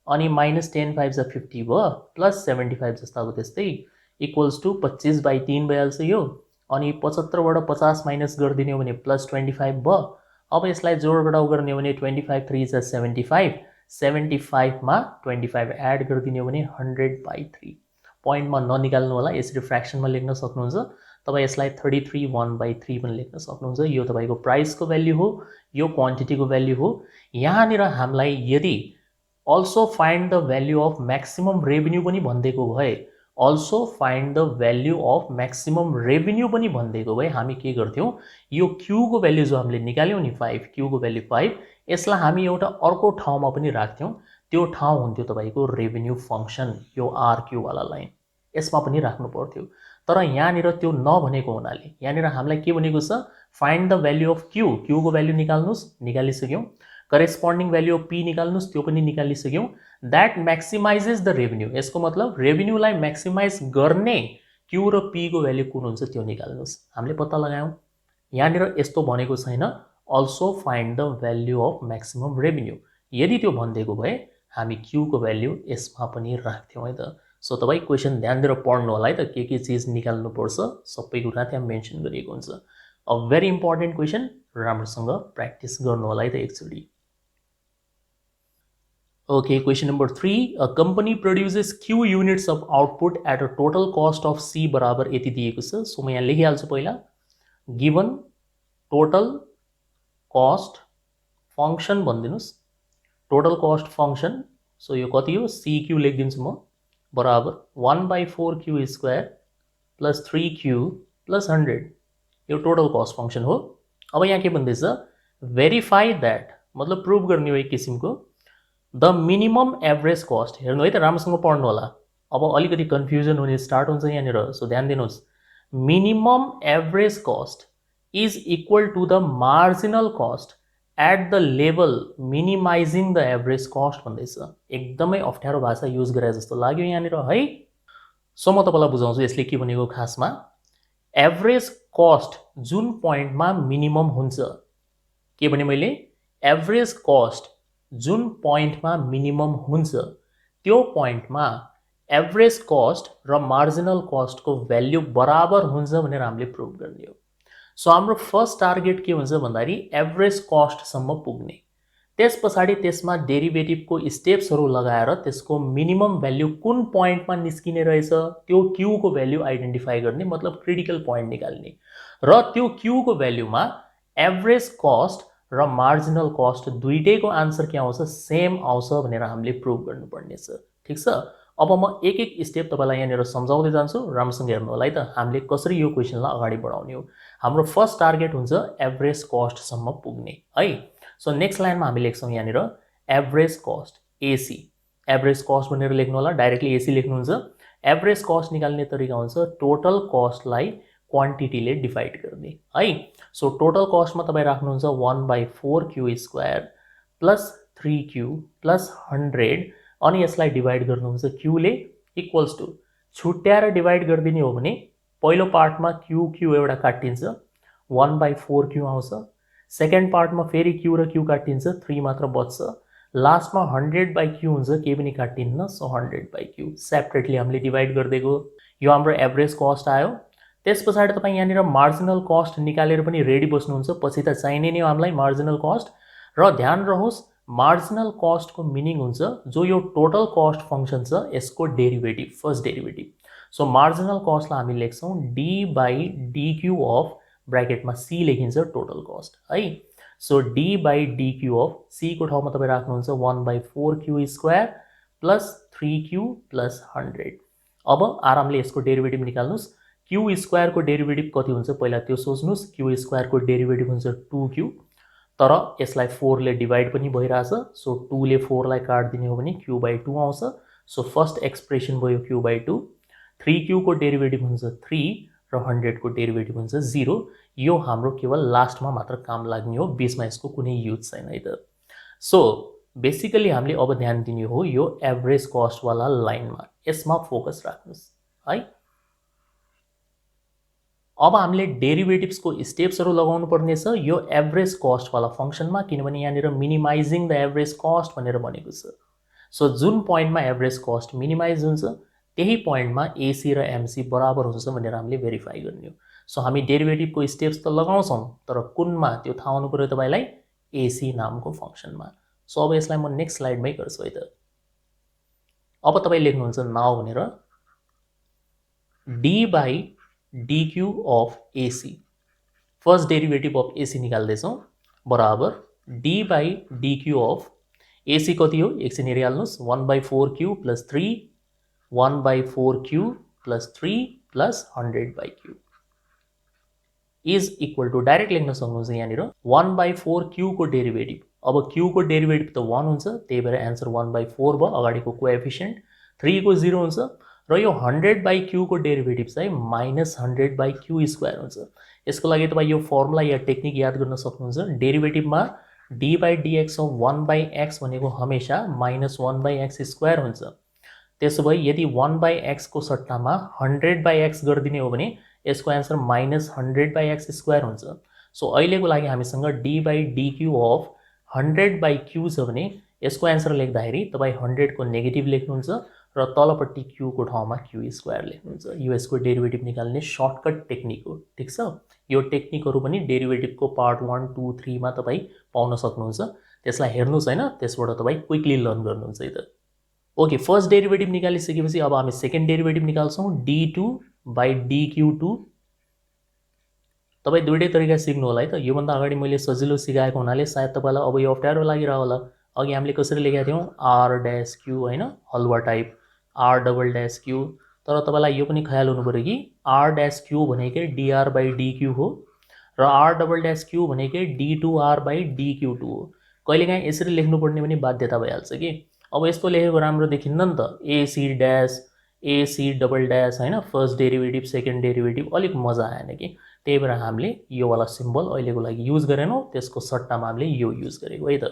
अनि माइनस 10 5 जा 50 भयो प्लस 75 जस्ताको त्यस्तै इक्वल्स टू 25/3 भइहाल्छ यो। अनि 75 बाट 50 माइनस गरिदिने हो भने प्लस 25 भयो। अब यसलाई जोड घटाउ गर्ने हो भने 25 3 जा 75, 75 मा 25 एड गरिदिने हो भने 100/3। पोइन्टमा ननिकाल्नु होला, यसरी फ्र्याक्सनमा लेख्न सक्नुहुन्छ। तपाई यसलाई 33 1/3 पनि लेख्न सक्नुहुन्छ। यो तपाईको प्राइसको भ्याल्यु हो, यो क्वान्टिटीको भ्याल्यु हो। यहाँनिर हामीलाई यदि also find the value of maximum revenue पनि भनिदिएको भए, also find the value of maximum revenue पनि भनिदिएको भए हामी के गर्थ्यौँ, यो क्यू को भ्याल्यु जो हामीले निकाल्यौँ नि 5, क्यू को भ्याल्यु 5, यसलाई हामी एउटा अर्को ठाउँमा पनि राख्थ्यौँ। त्यो ठाउँ हुन्थ्यो तपाईको रेभेन्यू फंक्सन, यो आरक्यू वाला लाइन, यसमा पनि राख्नु पर्थ्यो। तर यहाँनिर त्यो नभनेको हुनाले यहाँनिर हामीलाई के भनेको छ, find the value of q, q को भ्याल्यु निकाल्नुस्, निकालिसक्यौँ। करेस्पोन्डिङ भ्याल्यु अफ पी निकाल्नुस्, त्यो पनि निकालिसक्यौँ। दैट मैक्सिमाइजेस द रेभेन्यू, यसको मतलब रेभेन्यूलाई मैक्सिमाइज गर्ने क्यू र पी को भ्याल्यु कुन हुन्छ त्यो निकाल्नुस्। हामीले पत्ता लगायौँ। यहाँनिर यस्तो भनेको छैन also find the value of maximum revenue. यदि त्यो भनिदिएको भए हामी क्यू को भ्याल्यु यसमा पनि राख्थ्यौँ है त। सो तपाईँ क्वेसन ध्यान दिएर पढ्नु होला है त के चिज निकाल्नुपर्छ सबै कुरा त्यहाँ मेन्सन गरिएको हुन्छ। अ भेरी इम्पोर्टेन्ट क्वेसन, राम्रोसँग प्र्याक्टिस गर्नु होला है त एकचोटि। Okay, question number 3. A company produces Q units of output at a total cost of C बराबर यति दिएको छ। सो म यहाँ लेखिहाल्छु पहिला, गिभन टोटल कस्ट फंक्शन भनिदिनुस्, टोटल कस्ट फंक्शन। सो यो कति हो, CQ लेखिदिन्छु म, बराबर 1/4Q square plus 3Q plus 100, यो टोटल कस्ट फंक्शन हो। अब यहाँ के भन्दैछ, भेरिफाई दैट, मतलब प्रुभ गर्ने हो एक किसिमको, द मिनिमम एभरेज कस्ट। हेर्नु है त, राम्रोसँग पढ्नु होला, अब अलिकति कन्फ्युजन हुने स्टार्ट हुन्छ यहाँनिर। सो ध्यान दिनुहोस्, minimum average cost is equal to the marginal cost at the level minimising the average cost भन्दैछ। एकदमै अप्ठ्यारो भाषा युज गरे जस्तो लाग्यो यहाँनिर है। सो म तपाईँलाई बुझाउँछु यसले के भनेको। खासमा एभरेज कस्ट जुन पोइन्टमा मिनिमम हुन्छ, के भने मैले, एभरेज कस्ट जुन पोइन्टमा मिनिमम हुन्छ त्यो पोइन्टमा एभरेज कस्ट र मार्जिनल कस्टको भ्याल्यु बराबर हुन्छ भनेर हामीले प्रुभ गर्ने हो। सो हाम्रो फर्स्ट टार्गेट के हुन्छ भन्दाखेरि एभरेज कस्टसम्म पुग्ने, त्यस पछाडि त्यसमा डेरिभेटिभको स्टेप्सहरू लगाएर त्यसको मिनिमम भ्याल्यु कुन पोइन्टमा निस्किने रहेछ त्यो क्यूको भ्याल्यु आइडेन्टिफाई गर्ने, मतलब क्रिटिकल पोइन्ट निकाल्ने, र त्यो क्यूको भ्याल्युमा एभरेज कस्ट र मार्जिनल कस्ट दुईटैको आन्सर के आउँछ, सेम आउँछ भनेर हामीले प्रुभ गर्नुपर्ने छ। ठिक छ, अब म एक एक स्टेप तपाईलाई यहाँनिर सम्झाउँदै जान्छु, राम्रोसँग हेर्नु होला है त हामीले कसरी यो क्वेसनलाई अगाडि बढाउने हो। हाम्रो फर्स्ट टार्गेट हुन्छ एभरेज कस्टसम्म पुग्ने है। सो नेक्स्ट लाइनमा हामी लेख्छौँ यहाँनिर average cost AC, average cost भनेर लेख्नु होला, डाइरेक्टली एसी लेख्नुहुन्छ। एभरेज कस्ट निकाल्ने तरिका हुन्छ टोटल कस्टलाई क्वान्टिटीले डिभाइड गर्ने है। सो टोटल कस्टमा तपाईँ राख्नुहुन्छ 1/4Q square plus 3Q plus 100, अनि यसलाई डिभाइड गर्नुहुन्छ क्यूले, इक्वल्स टू छुट्याएर डिभाइड गरिदिने हो भने पहिलो पार्टमा क्यू एउटा काटिन्छ, 1/4Q आउँछ। सेकेन्ड पार्टमा फेरि क्यू र क्यू काटिन्छ, 3 मात्र बच्छ। लास्टमा 100/Q हुन्छ, केही पनि काटिन्न, सो 100/Q सेपरेटली हामीले डिभाइड गरिदिएको। यो हाम्रो एभरेज कस्ट आयो। त्यस पछाडि तपाईँ यहाँनिर मार्जिनल कस्ट निकालेर पनि रेडी बस्नुहुन्छ, पछि त चाहिने नै हो हामीलाई मार्जिनल कस्ट। र ध्यान रहोस्, मार्जिनल कस्टको मिनिङ हुन्छ जो यो टोटल कस्ट फंक्शन छ यसको derivative, first derivative. So marginal कस्टलाई हामी लेख्छौँ d/dq अफ, ब्र्याकेटमा c लेखिन्छ टोटल कस्ट है। सो d/dq अफ c को ठाउँमा तपाईँ राख्नुहुन्छ 1/4Q square plus 3Q plus 100। अब आरामले यसको डेरिभेटिभ निकाल्नुहोस्। क्यू स्क्वायरको डेरिभेटिभ कति हुन्छ पहिला त्यो सोच्नुहोस्। क्यू स्क्वायरको डेरिभेटिभ हुन्छ 2Q, तर यसलाई 4 ले डिभाइड पनि भइरहेछ, सो 2 ले 4 लाई काट्दिने हो भने Q/2 आउँछ। सो फर्स्ट एक्सप्रेसन भयो Q/2। 3Q को डेरिभेटिभ हुन्छ 3 र 100 को डेरिभेटिभ हुन्छ 0। यो हाम्रो केवल लास्टमा मात्र काम लाग्ने हो, बीचमा यसको कुनै युज छैन है त। सो बेसिकली हामीले अब ध्यान दिने हो यो एभरेज कस्ट वाला लाइनमा, यसमा फोकस राख्नुस् है। अब हामीले डेरिभेटिभ्सको स्टेप्सहरू लगाउनु पर्ने छ यो एभरेज कस्ट वाला फंक्शनमा, किनभने यहाँनिर मिनिमाइजिङ द एभरेज कस्ट भनेर भनेको छ। सो जुन पोइन्टमा एभरेज कस्ट मिनिमाइज हुन्छ त्यही पोइन्टमा एसी र एमसी बराबर हुन्छ भनेर हामीले भेरिफाई गर्ने हो। सो हामी डेरिभेटिभको स्टेप्स त लगाउँछौँ, तर कुनमा त्यो थाहा हुनु पर्यो तपाईलाई, एसी नामको फंक्शनमा। सो अब यसलाई म नेक्स्ट स्लाइडमै गर्छु है त। अब तपाईँ लेख्नुहुन्छ नाउ भनेर d/dq of AC, first derivative of AC निकाल्दैछौँ, बराबर d/dq अफ AC कति हो एकछिन हेरिहाल्नुहोस्, 1/4Q plus 3, 1/4Q plus 3 plus 100/Q is equal to, direct लेख्न सक्नुहुन्छ यहाँनिर 1/4Q को डेरिभेटिभ। अब Q को डेरिभेटिभ त 1 हुन्छ, त्यही भएर एन्सर 1/4 भयो, अगाडिको कोएफिसिएन्ट 3 को 0 हुन्छ, र यो 100/Q को डेरिभेटिभ चाहिँ -100/Q स्क्वायर हुन्छ। यसको लागि तपाईँ यो फर्मुला या टेक्निक याद गर्न सक्नुहुन्छ। डेरिभेटिभमा d/dx अफ 1/x भनेको हमेशा -1/x स्क्वायर हुन्छ। त्यसो भए यदि 1/x को सट्टामा 100/x गरिदिने हो भने यसको एन्सर -100/x स्क्वायर हुन्छ। सो अहिलेको लागि हामीसँग d/dq अफ 100/Q छ भने यसको एन्सर लेख्दाखेरि तपाईँ 100 को नेगेटिभ लेख्नुहुन्छ र तलपट्टि क्यू को ठाउँमा क्यू स्क्वायर लेख्नुहुन्छ। यो यसको डेरिभेटिभ निकाल्ने सर्टकट टेक्निक हो, ठिक छ। यो टेक्निकहरू पनि डेरिभेटिभको पार्ट 1, 2, 3 मा तपाईँ पाउन सक्नुहुन्छ। त्यसलाई हेर्नुहोस् हैन, त्यसबाट तपाईँ क्विकली लर्न गर्नुहुन्छ है त। ओके, फर्स्ट डेरिभेटिभ निकालिसकेपछि अब हामी सेकेन्ड डेरिभेटिभ निकाल्छौँ, d2 बाई dq2। तपाईँ दुईटै तरिका सिक्नु होला है त। योभन्दा अगाडि मैले सजिलो सिकाएको हुनाले सायद तपाईँलाई अब यो अप्ठ्यारो लागिरह होला। अघि हामीले कसरी लेखेका थियौँ, r डैश q हैन, हलुवा type r double dash q। तर तपाईँलाई यो पनि ख्याल हुनु पर्यो कि r डैश q भनेकै dr बाई dq हो र r डबल डैश q भनेकै d2r बाई dq2 हो। कहिलेकाहीँ यसरी लेख्नुपर्ने पनि बाध्यता भइहाल्छ कि अब यस्तो लेखेको राम्रो देखिन्न नि त, ac dash ac double dash हैन, फर्स्ट डेरिभेटिभ सेकेन्ड डेरिभेटिभ अलिक मजा आएन कि, त्यही भएर हामीले यो वाला सिम्बल अहिलेको लागि युज गरेनौँ, त्यसको सट्टामा हामीले यो युज गरेको है त।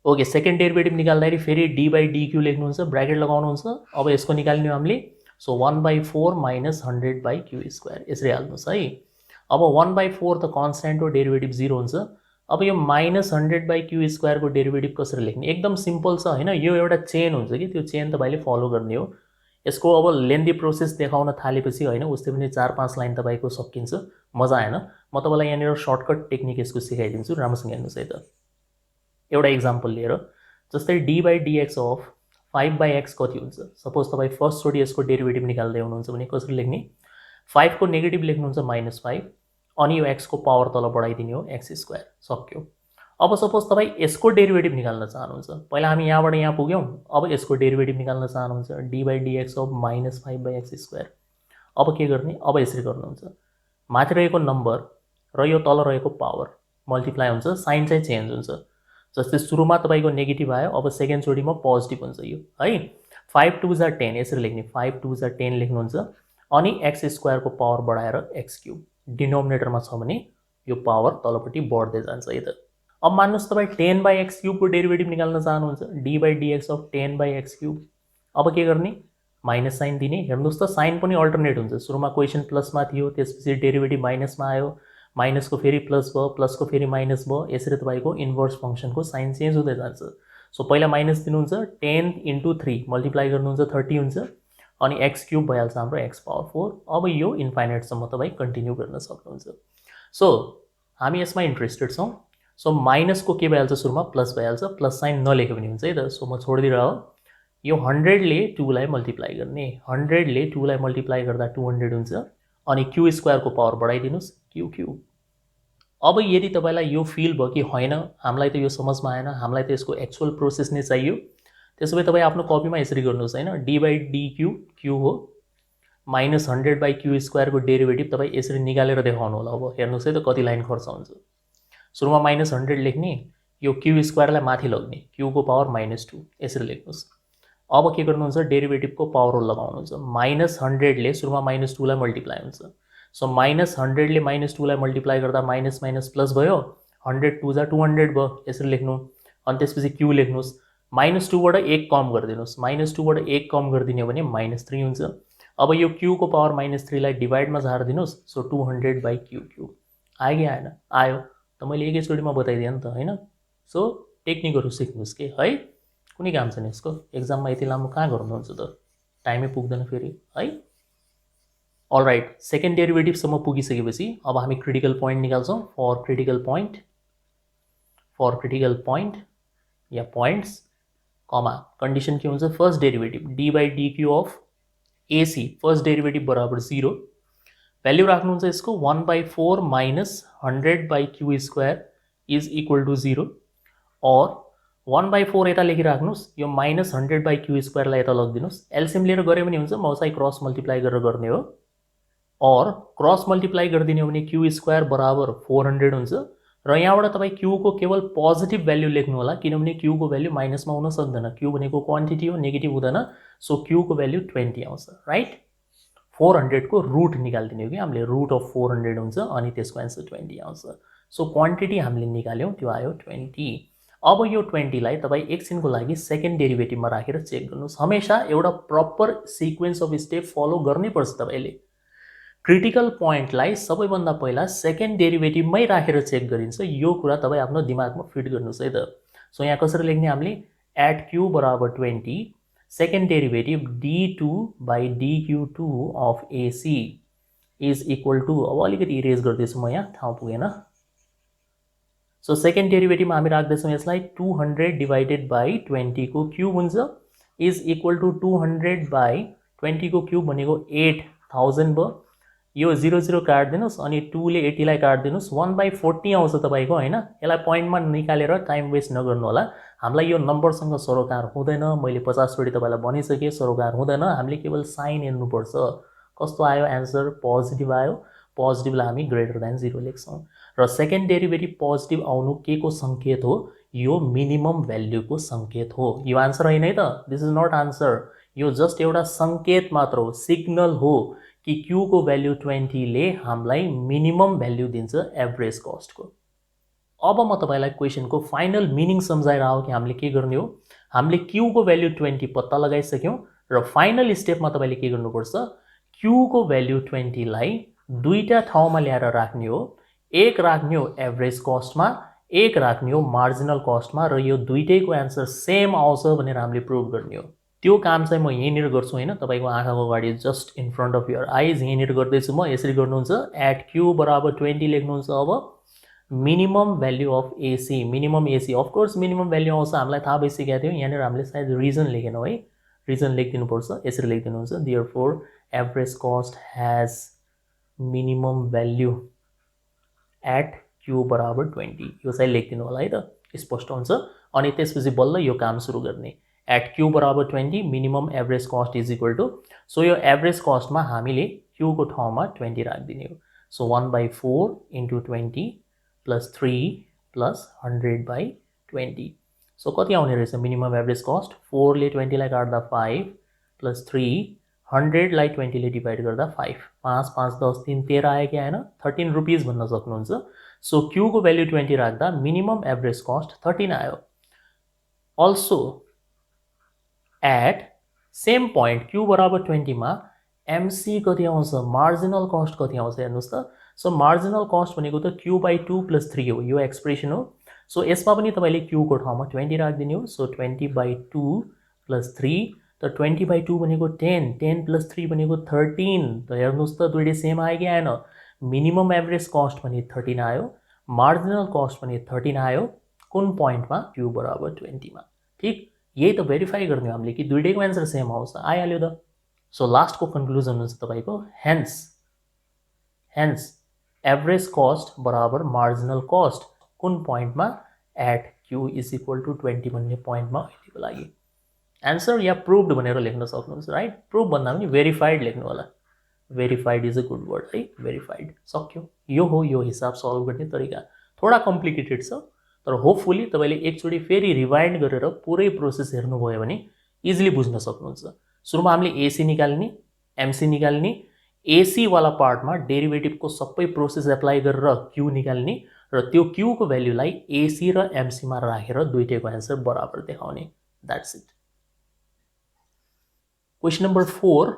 ओके, सेकेन्ड डेरिभेटिभ निकाल्दाखेरि फेरि d बाई dq लेख्नुहुन्छ, ब्र्याकेट लगाउनुहुन्छ। अब यसको निकाल्ने हामीले, so 1/4 minus 100 by Q square यसरी हाल्नुहोस् है। अब 1/4 त कन्स्ट्यान्ट हो, डेरिभेटिभ 0 हुन्छ। अब यो माइनस 100 बाई क्यू स्क्वायरको डेरिभेटिभ कसरी लेख्ने, एकदम सिम्पल छ हैन। यो एउटा चेन हुन्छ कि त्यो चेन तपाईँले फलो गर्ने हो। यसको अब लेन्दी प्रोसेस देखाउन थालेपछि हैन, उस्तै पनि 4-5 लाइन तपाईँको सकिन्छ, मजा आएन। म तपाईँलाई यहाँनिर सर्टकट टेक्निक यसको सिकाइदिन्छु, राम्रोसँग हेर्नुहोस् है त। एउटा इक्जाम्पल लिएर, जस्तै d by dx of 5/x कति हुन्छ। सपोज तपाईँ फर्स्टचोटि यसको डेरिभेटिभ निकाल्दै हुनुहुन्छ भने कसरी लेख्ने, 5 को नेगेटिभ लेख्नुहुन्छ -5, अनि यो x को पावर तल बढाइदिने हो x स्क्वायर, सक्यो। अब सपोज तपाईँ यसको डेरिभेटिभ निकाल्न चाहनुहुन्छ, पहिला हामी यहाँबाट यहाँ पुग्यौँ, अब यसको डेरिभेटिभ निकाल्न चाहनुहुन्छ d by dx of -5/x square. अब के गर्ने, अब यसरी गर्नुहुन्छ, माथि रहेको नम्बर र यो तल रहेको पावर मल्टिप्लाई हुन्छ, साइन चाहिँ चेन्ज हुन्छ। जस्तै सुरुमा तपाईँको नेगेटिभ आयो, अब सेकेन्ड चोटिमा पोजिटिभ हुन्छ यो है। 5 2 जा 10 यसरी लेख्ने, 5 2 जा 10 लेख्नुहुन्छ, अनि x स्क्वायरको पावर बढाएर x क्यूब, डिनोमिनेटरमा छ भने यो पावर तलपट्टि बढ्दै जान्छ है त। अब मान्नुहोस् तपाईँ 10 बाई एक्स क्यूबको डेरिभेटिभ निकाल्न चाहनुहुन्छ, d by dx of 10 by x cube. अब के गर्ने, माइनस साइन दिने। हेर्नुहोस् त, साइन पनि अल्टरनेट हुन्छ, सुरुमा क्वेसन प्लसमा थियो, त्यसपछि डेरिभेटिभ माइनसमा आयो, माइनसको फेरि प्लस भयो, प्लसको फेरि माइनस भयो, यसरी तपाईँको इन्भर्स फङ्सनको साइन चेन्ज हुँदै जान्छ। सो पहिला माइनस दिनुहुन्छ, 10 × 3 मल्टिप्लाई गर्नुहुन्छ 30 हुन्छ, अनि एक्स क्यूब भइहाल्छ हाम्रो x पावर 4। अब यो इन्फाइनाइटसम्म तपाईँ कन्टिन्यू गर्न सक्नुहुन्छ। सो हामी यसमा इन्ट्रेस्टेड छौँ। सो माइनसको के भइहाल्छ, सुरुमा प्लस भइहाल्छ, प्लस साइन नलेख्यो भने हुन्छ है त। सो म छोडिदिएर हो, यो 100 ले 2 लाई मल्टिप्लाई गर्ने, 100 ले 2 लाई मल्टिप्लाई गर्दा 200 हुन्छ, अनि क्यू स्क्वायरको पावर बढाइदिनुहोस् क्यू क्यूब। अब यदि तपाईँलाई यो फिल भयो कि होइन, हामीलाई त यो समझमा आएन, हामीलाई त यसको एक्चुअल प्रोसेस नै चाहियो, त्यसो भए तपाईँ आफ्नो कपीमा यसरी गर्नुहोस् हैन, d बाई dq क्यू हो, माइनस 100 बाई क्यू स्क्वायरको डेरिभेटिभ तपाईँ यसरी निकालेर देखाउनु होला। अब हेर्नुहोस् है त कति लाइन खर्च हुन्छ। सुरुमा माइनस 100 लेख्ने, यो क्यू स्क्वायरलाई माथि लग्ने, क्यू को पावर -2 यसरी लेख्नुहोस्। अब के गर्नुहुन्छ, डेरिभेटिभको पावर लगाउनुहुन्छ, माइनस 100 ले सुरुमा -2 लाई मल्टिप्लाई हुन्छ। सो माइनस 100 ले -2 लाई मल्टिप्लाई गर्दा माइनस माइनस प्लस भयो, 100 2 जा 200 भयो, यसरी लेख्नु। अनि त्यसपछि क्यू लेख्नुहोस्, -2 बाट 1 कम गरिदिनुहोस्, -2 बाट 1 कम गरिदिने हो भने -3 हुन्छ। अब यो क्यू को पावर -3 लाई डिभाइडमा झारिदिनुहोस्, सो 200 बाई क्यू क्यूब। आयो कि आएन, आयो त, मैले एकैचोटिमा बताइदिएँ नि त हैन। सो टेक्निकहरू सिक्नुहोस् के है, कुनै काम छैन यसको, एक्जाममा यति लामो कहाँ गर्नुहुन्छ त, टाइमै पुग्दैन फेरि है। अलराइट, सेकेन्ड डेरिभेटिभसम्म पुगिसकेपछि अब हामी क्रिटिकल पोइन्ट निकाल्छौँ। फर क्रिटिकल पोइन्ट या पोइन्ट्स कमा कन्डिसन के हुन्छ, first derivative d by dq of ac, first derivative बराबर 0, भ्याल्यु राख्नुहुन्छ यसको 1/4 minus 100 by Q square is equal to 0, or 1/4 यता लेखिराख्नुहोस्, यो माइनस 100 बाई क्यू स्क्वायरलाई यता लगिदिनुहोस्। एलसिएम लिएर गऱ्यो भने हुन्छ, मौसाई क्रस मल्टिप्लाई गरेर गर्ने हो, और क्रस मल्टिप्लाई गरिदिने हो भने क्यू स्क्वायर बराबर 400 हुन्छ। र यहाँबाट तपाईँ क्यू को केवल पोजिटिभ भ्याल्यु लेख्नु होला, किनभने क्यू को भ्याल्यु माइनसमा हुन सक्दैन, क्यू भनेको क्वान्टिटी हो, नेगेटिभ हुँदैन। सो क्यू को भ्याल्यु 20 आउँछ, राइट। 400 को रुट निकालिदिने हो कि हामीले, रुट अफ 400 हुन्छ, अनि त्यसको एन्सर 20 आउँछ। सो क्वान्टिटी हामीले निकाल्यौँ, त्यो आयो 20। अब यो 20 लाई तपाईँ एकछिनको लागि सेकेन्ड डेरिभेटिभमा राखेर चेक गर्नुहोस्। हमेशा एउटा proper sequence of step follow गर्नैपर्छ तपाईँले। क्रिटिकल पोइन्टलाई सबैभन्दा पहिला सेकेन्ड डेरिभेटिभमै राखेर चेक गरिन्छ, यो कुरा तपाईँ आफ्नो दिमागमा फिट गर्नुहोस् है त। सो यहाँ कसरी लेख्ने हामीले, एट क्यू बराबर 20 second derivative d2 by dq2 of AC is equal to, अब अलिकति इरेज गर्दैछु म, यहाँ ठाउँ पुगेन। सो सेकेन्ड डेरिभेटिभमा हामी राख्दैछौँ यसलाई 200 डिवाइडेड बाई 20 को क्युब हुन्छ इज इक्वल टू 200 बाई 20 को क्युब भनेको 8000 भयो। यो 0 0 काट्दिनुस् अनि 2 ले 80 लाई काट्दिनुस्, 1/40 आउँछ तपाईको हैन। यसलाई पोइन्टमा निकालेर टाइम वेस्ट नगर्नु होला। हामीलाई यो नम्बरसँग सरोकार हुँदैन, मैले 50 चोटी तपाईलाई भनिसके सरोकार हुँदैन। हामीले केवल साइन हेर्नुपर्छ। कस्तो आयो आन्सर? पोजिटिभ आयो। पोजिटिभलाई हामी ग्रेटर देन 0 लेख्छौं र सेकेन्ड डेरिभेटिभ पोजिटिभ आउनु के को संकेत हो? यो मिनिमम भ्याल्युको संकेत हो। यो आन्सर हैन है त, दिस इज नट आन्सर। यो जस्ट एउटा संकेत मात्र हो, सिग्नल हो कि Q को भ्याल्यु 20 ले हामीलाई मिनिमम भ्याल्यु दिन्छ एभरेज कस्टको। अब म तपाईलाई क्वेशनको फाइनल मिनिङ सम्झाएर आऊ कि हामीले के गर्ने हो। हामीले Q को भ्याल्यु 20 पत्ता लगाइसक्यौं र फाइनल स्टेपमा तपाईले के गर्नुपर्छ? Q को भ्याल्यु 20 लाई दुईटा ठाउँमा ल्याएर राख्ने हो। एक राख्ने हो एभरेज कस्टमा, एक राख्ने हो मार्जिनल कस्टमा र यो दुईटैको आन्सर सेम आउँछ भनेर हामीले प्रुभ गर्ने हो। त्यो काम चाहिँ म यहीँनिर गर्छु हैन, तपाईको आँखाको अगाडि just in front of your आइज यहीँनिर गर्दैछु म। यसरी गर्नुहुन्छ, एट Q बराबर 20 लेख्नुहुन्छ। अब minimum value of AC, minimum AC of course minimum value आउँछ, हामीलाई थाहा भइसकेको थियो। यहाँनिर हामीले सायद रिजन लेखेनौं है, रिजन लेखिदिनुपर्छ। यसरी लेखिदिनुहुन्छ, therefore average cost has minimum value at Q बराबर 20। यो चाहिँ लेखिदिनु होला है त, स्पष्ट हुन्छ। अनि त्यसपछि बल्ल यो काम सुरु गर्ने। एट Q बराबर 20 minimum average cost is equal to, so यो एभरेज कस्टमा हामीले Q को ठाउँमा 20 राखिदिने हो। So 1/4 into 20 plus 3 plus 100/20। So कति आउने रहेछ मिनिमम एभरेज कस्ट? 4 ले 20 लाई काट्दा 5 प्लस 3 100 लाई 20 ले डिवाइड गर्दा 5, 5 5 10 3 13 आयो कि आएन? 13 रुपीज भन्न सक्नुहुन्छ। सो Q को भ्याल्यु 20 राख्दा मिनिमम एभरेज कस्ट 13 आयो। Also at same point Q बराबर 20 मा MC कति आउँछ? मार्जिनल कस्ट कति आउँछ हेर्नुस् त। सो मार्जिनल कस्ट भनेको त Q/2 + 3 हो, यो एक्सप्रेसन हो। सो यसमा पनि तपाईले Q को ठाउँमा 20 राखिदिने हो। सो 20/2 + 3, त 20/2 भनेको 10, 10 + 3 भनेको 13। त हेर्नुस् त दुईटै सेम आयो कि आएन? मिनिमम एभरेज कस्ट पनि 13 आयो, मार्जिनल कस्ट पनि 13 आयो। कुन पोइन्टमा? Q बराबर 20 मा। ठीक, यही त भेरिफाई गर्ने हामीले कि दुईटैको आन्सर सेम आउँछ, आइहाल्यो त। सो लास्टको कन्क्लुजन हुन्छ तपाईको हेन्स एभरेज कस्ट बराबर मार्जिनल कस्ट कुन पोइन्टमा? At Q is equal to 20 भन्ने पोइन्टमा अहिलेको लागि। आन्सर या प्रुभड भनेर लेख्न सक्नुहुन्छ, राइट? प्रुभ भन्दा पनि भेरिफाइड लेख्नु होला। Verified is a good word है, भेरिफाइड। सक्यो, यो हो यो हिसाब सल्भ गर्ने तरिका। थोडा कम्प्लिकेटेड छ, तर होपफुली तपाईले एकचोटि फेरि रिवाइन्ड गरेर पुरै प्रोसेस हेर्नुभयो भने इजिली बुझ्न सक्नुहुन्छ। सुरुमा हामीले AC निकाल्ने, MC निकाल्ने, AC वाला पार्टमा डेरिभेटिभको सबै प्रोसेस एप्लाई गरेर Q निकाल्ने र त्यो Q को भ्याल्युलाई AC र MC मा राखेर दुईटैको आन्सर बराबर देखाउने। That's it. Question number 4,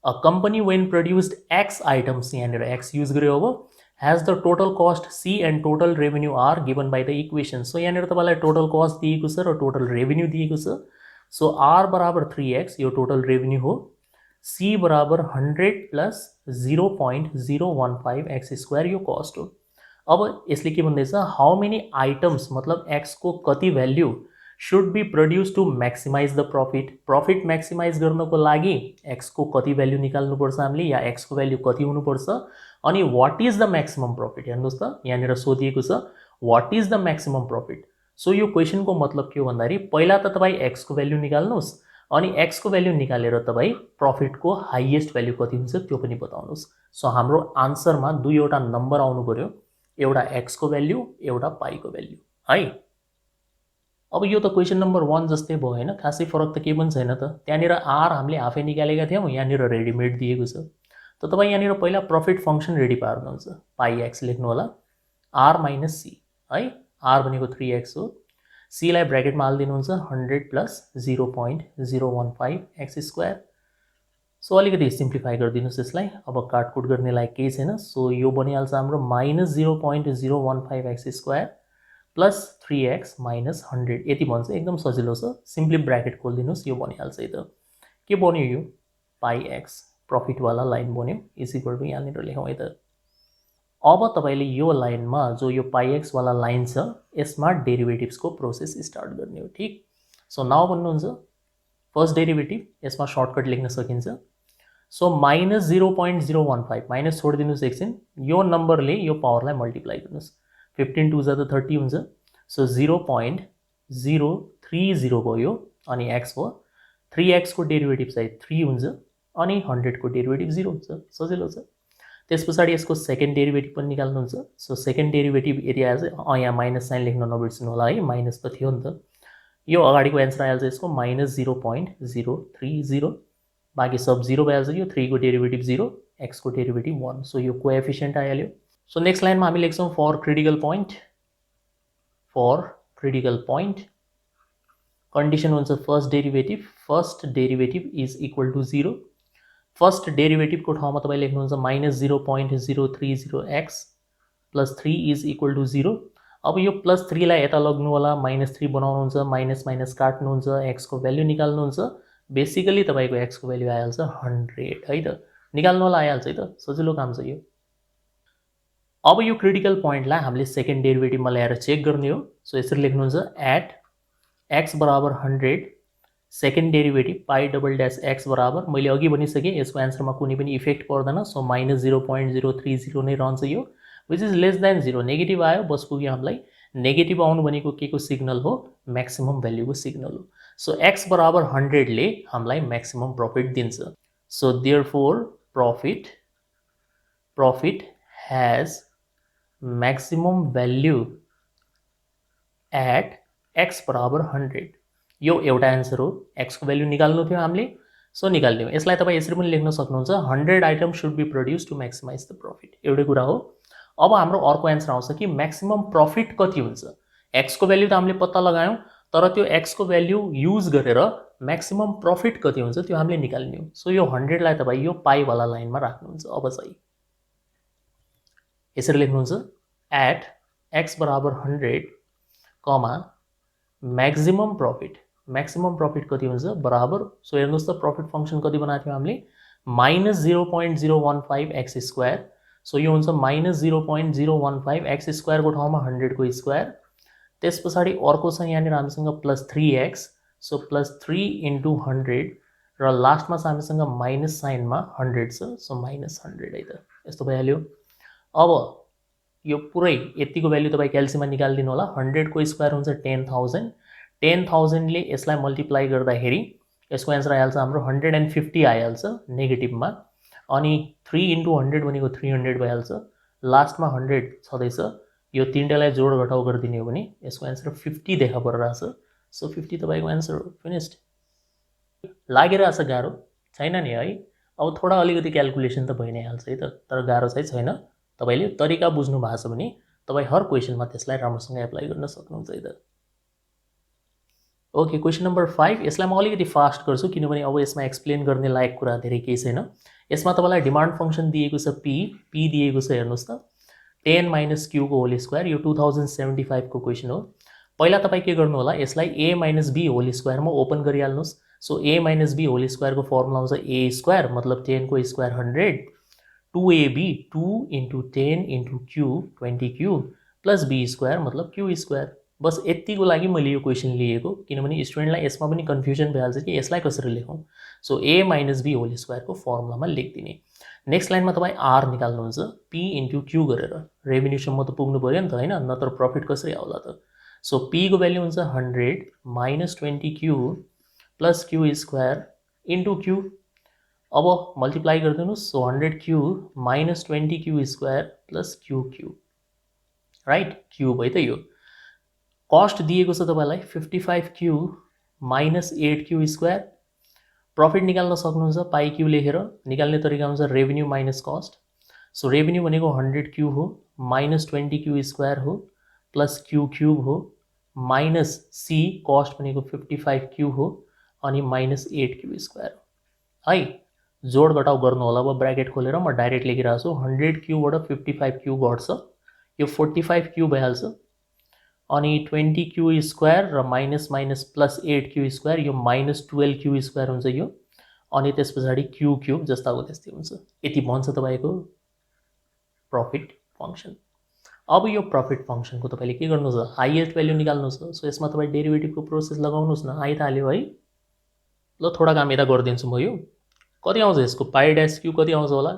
a company when produced X items, यहाँनिर X युज गर्यो अब, has the total cost C and total revenue R given by the equation। So यहाँनिर तपाईलाई टोटल कस्ट दिएको छ र टोटल रेभेन्यू दिएको छ। सो R बराबर 3x यो टोटल रेभेन्यू हो, C बराबर 100 प्लस 0.015 x स्क्वायर यो कस्ट हो। अब यसले के भन्दैछ? हाउ मेनी आइटम्स मतलब X को कति value should be produced to maximize the profit। Profit maximize गर्नको लागि X को कति भ्याल्यु निकाल्नुपर्छ हामीले, या X को भ्याल्यु कति हुनुपर्छ, अनि what is the maximum profit. हेर्नुस् त यहाँनिर सोधिएको छ what is the maximum profit. So यो क्वेशनको मतलब के हो भन्दाखेरि पहिला त तपाई X को भ्याल्यु निकाल्नुस्, अनि X को भ्याल्यु निकालेर तपाई प्रॉफिट को हाईएस्ट भ्याल्यु कति हुन्छ त्यो पनि बताउनुस्। सो हाम्रो आन्सरमा दुईवटा नम्बर आउनु पर्यो, एउटा X को भ्याल्यु, एउटा पाई को भ्याल्यु है। अब यो त क्वेशन नम्बर 1 जस्तै भयो हैन, खासै फरक त के पनि छैन त। त्यहाँनिर R हामीले आफै निकालेका थियौं, यहाँनिर रेडीमेड दिएको छ। त तपाई यहाँनिर पहिला प्रॉफिट फंक्शन रेडी पार्नुहुन्छ, पाई x लेख्नु होला, R माइनस C है। R भनेको 3x हो, C लाई ब्र्याकेटमा हाल्दिनुहुन्छ 100 प्लस 0.015 x स्क्वायर। सो अलिकति सिम्प्लिफाई गरिदिनुस् यसलाई, अब काटकुट गर्ने लागि केही छैन। सो यो बनिहाल्छ हाम्रो minus 0.015 x square plus 3x minus 100 यति भन्छ एकदम सजिलो छ सिम्पली ब्र्याकेट खोलिदिनुस् यो बनिहाल्छ है त के बन्यो यो पाई x प्रफिट वाला लाइन बन्यो इज इक्वल टु यहाँनिर लेखौँ है त अब तपाईले यो लाइनमा जो यो पाई x वाला लाइन छ यसमा डेरिभेटिभ्स को प्रोसेस स्टार्ट गर्ने हो ठीक सो नाउ भन्नुहुन्छ फर्स्ट डेरिभेटिभ यसमा सर्टकट लेख्न सकिन्छ सो माइनस 0.015 माइनस छोडिदिनुस् एकछिन यो नम्बरले यो पावरलाई मल्टिप्लाई गर्नुस् 15 टू जा त 30 हुन्छ सो 0.030 भयो अनि x भयो 3x को डेरिभेटिभ चाहिँ 3 हुन्छ अनि 100 को डेरिभेटिभ 0 हुन्छ सजिलो छ त्यसपछि यसको सेकेन्ड डेरिभेटिभ पनि निकाल्नुहुन्छ सो सेकेन्ड डेरिभेटिभ यदि आएछ यहाँ माइनस साइन लेख्न नबिर्सनु होला है माइनस त थियो नि त यो अगाडिको एन्सर आइहाल्छ यसको माइनस 0.030 बाँकी सब 0 भइहाल्छ यो 3 को डेरिभेटिभ 0 x को डेरिभेटिभ 1 सो यो कोएफिसिएन्ट आइहाल्यो सो नेक्स्ट लाइनमा हामी लेख्छौँ फर क्रिटिकल पोइन्ट कन्डिसन हुन्छ first derivative is equal to 0 first डेरिभेटिभको ठाउँमा तपाईँ लेख्नुहुन्छ minus 0.030x plus 3 is equal to 0 अब यो प्लस 3 लाई यता लग्नु होला माइनस 3 बनाउनुहुन्छ माइनस माइनस काट्नुहुन्छ x को भ्यालु निकाल्नुहुन्छ बेसिकली तपाईको x को भ्यालु आइहाल्छ 100 है त निकाल्नु होला आइहाल्छ है त सजिलो काम छ यो अब यो क्रिटिकल पोइन्टलाई हामीले सेकेन्ड डेरिभेटिभमा ल्याएर चेक गर्ने हो सो यसरी लेख्नुहुन्छ एट x बराबर 100 second derivative pi double dash x बराबर मैले अघि भनिसकेँ यसको एन्सरमा कुनै पनि इफेक्ट पर्दैन सो माइनस 0.030 नै रहन्छ यो which is less than 0 negative आयो बस पुग्यो हामीलाई नेगेटिभ आउनु भनेको के को सिग्नल हो म्याक्सिमम भ्यालुको सिग्नल हो सो x बराबर 100 ले हामीलाई म्याक्सिमम प्रॉफिट दिन्छ so therefore profit has maximum value at x बराबर 100 यो एउटा आन्सर हो x को भ्यालु निकाल्नु थियो हामीले सो निकाल्दियौँ यसलाई तपाईँ यसरी पनि लेख्न सक्नुहुन्छ 100 item should be produce to maximize the profit एउटै कुरा हो अब हाम्रो अर्को आन्सर आउँछ कि म्याक्सिमम प्रॉफिट कति हुन्छ x को भ्यालु त हामीले पत्ता लगायौँ तर त्यो x को भ्यालु युज गरेर म्याक्सिमम प्रॉफिट कति हुन्छ त्यो हामीले निकाल्ने हो सो यो 100 लाई तपाईँ यो पाई वाला लाइनमा राख्नुहुन्छ अब चाहिँ यसरी लेख्नुहुन्छ एट x बराबर 100 कमा मैक्सिमम प्रॉफिट कति हुन्छ बराबर सो हेर्नुहोस् त प्रॉफिट फंक्शन कति बनाएको थियो हामीले माइनस 0.015 x स्क्वायर सो यो हुन्छ माइनस 0.015 x स्क्वायर को ठाउँमा 100 को स्क्वायर त्यस पछाडि अर्को छ यहाँनिर हामीसँग plus 3x so plus 3 into 100 र लास्टमा छ हामीसँग माइनस साइनमा 100 छ सो माइनस 100 है त यस्तो भइहाल्यो अब यो पुरै यतिको भ्यालु तपाईँ क्याल्सियममा निकाल्दिनु होला 100 को स्क्वायर हुन्छ 10,000 ले यसलाई मल्टिप्लाई गर्दाखेरि यसको आन्सर आइहाल्छ हाम्रो 150 आइहाल्छ नेगेटिभमा अनि 3 इन्टु 100 भनेको 300 भइहाल्छ लास्टमा 100 छँदैछ यो तीनटालाई जोड घटाउ गरिदिने हो भने यसको आन्सर 50 देखा परिरहेछ सो 50 तपाईको आन्सर हो फिनिश्ड लागिरहेछ गाह्रो छैन नि है अब थोडा अलिकति क्याल्कुलेसन त भइ नै हाल्छ है त तर गाह्रो चाहिँ छैन तपाईले तरिका बुझ्नु भएको छ भने तपाई हर क्वेशनमा त्यसलाई राम्रोसँग एप्लाई गर्न सक्नुहुन्छ है त ओके क्वेशन नम्बर 5 यसलाई म अलिकति फास्ट गर्छु किनभने अब यसमा एक्सप्लेन गर्ने लायक कुरा धेरै केही छैन यसमा तपाईलाई डिमान्ड फंक्शन दिएको छ p दिएको छ हेर्नुस् त 10 माइनस q को होल स्क्वायर यो 2075 को क्वेशन हो पहिला तपाई के गर्नु होला यसलाई a minus b whole square मा ओपन गरिहाल्नुस् सो a minus b whole square को फर्मुला हुन्छ a स्क्वायर मतलब 10 को square 100 2ab 2 into 10 into q 20q plus b square मतलब q स्क्वायर बस यतिको लागि मैले यो क्वेशन लिएको किनभने स्टुडेन्टलाई यसमा पनि कन्फ्युजन भइहाल्छ कि यसलाई कसरी लेखौं so a minus b whole square को फर्मुलामा लेख्दिने नेक्स्ट लाइनमा तपाई r निकाल्नुहुन्छ p into q गरेर रेभेन्यू सम्म त पुग्नु पर्यो नि त हैन नत्र प्रॉफिट कसरी आउला त सो p को भ्यालु हुन्छ 100 minus 20q plus q square into q अब multiply गरिदिनुस् so 100q minus 20q square plus q right cube है त यो कस्ट दिएको छ तपाईलाई 55q minus 8q square profit निकाल्न सक्नुहुन्छ पाई q लेखेर निकाल्ने तरिका हुन्छ revenue minus cost so revenue भनेको 100q हो minus 20q स्क्वायर हो plus q क्यूब हो minus c कस्ट भनेको 55q हो अनि minus 8q स्क्वायर है जोड घटाउ गर्नु होला अब ब्र्याकेट खोलेर म डाइरेक्ट लेखिरहेको छु 100q बाट 55q घट्छ यो 45q भइहाल्छ अनि 20q² र माइनस माइनस प्लस 8q², यो माइनस 12q² हुन्छ यो, अनि त्यस पछाडि q क्युब जस्ताको त्यस्तै हुन्छ। यति भन्छ तपाईँको प्रफिट फंक्शन। अब यो प्रफिट फंक्शनको तपाईँले के गर्नु छ, हाइएस्ट भ्याल्यु निकाल्नु छ। सो यसमा तपाईँ डेरिभेटिभको प्रोसेस लगाउनुहोस् न, आइहाल्यो है। ल थोडा काम यता गरिदिन्छु म। यो कति आउँछ यसको पाई ड्यास क्यू कति आउँछ होला,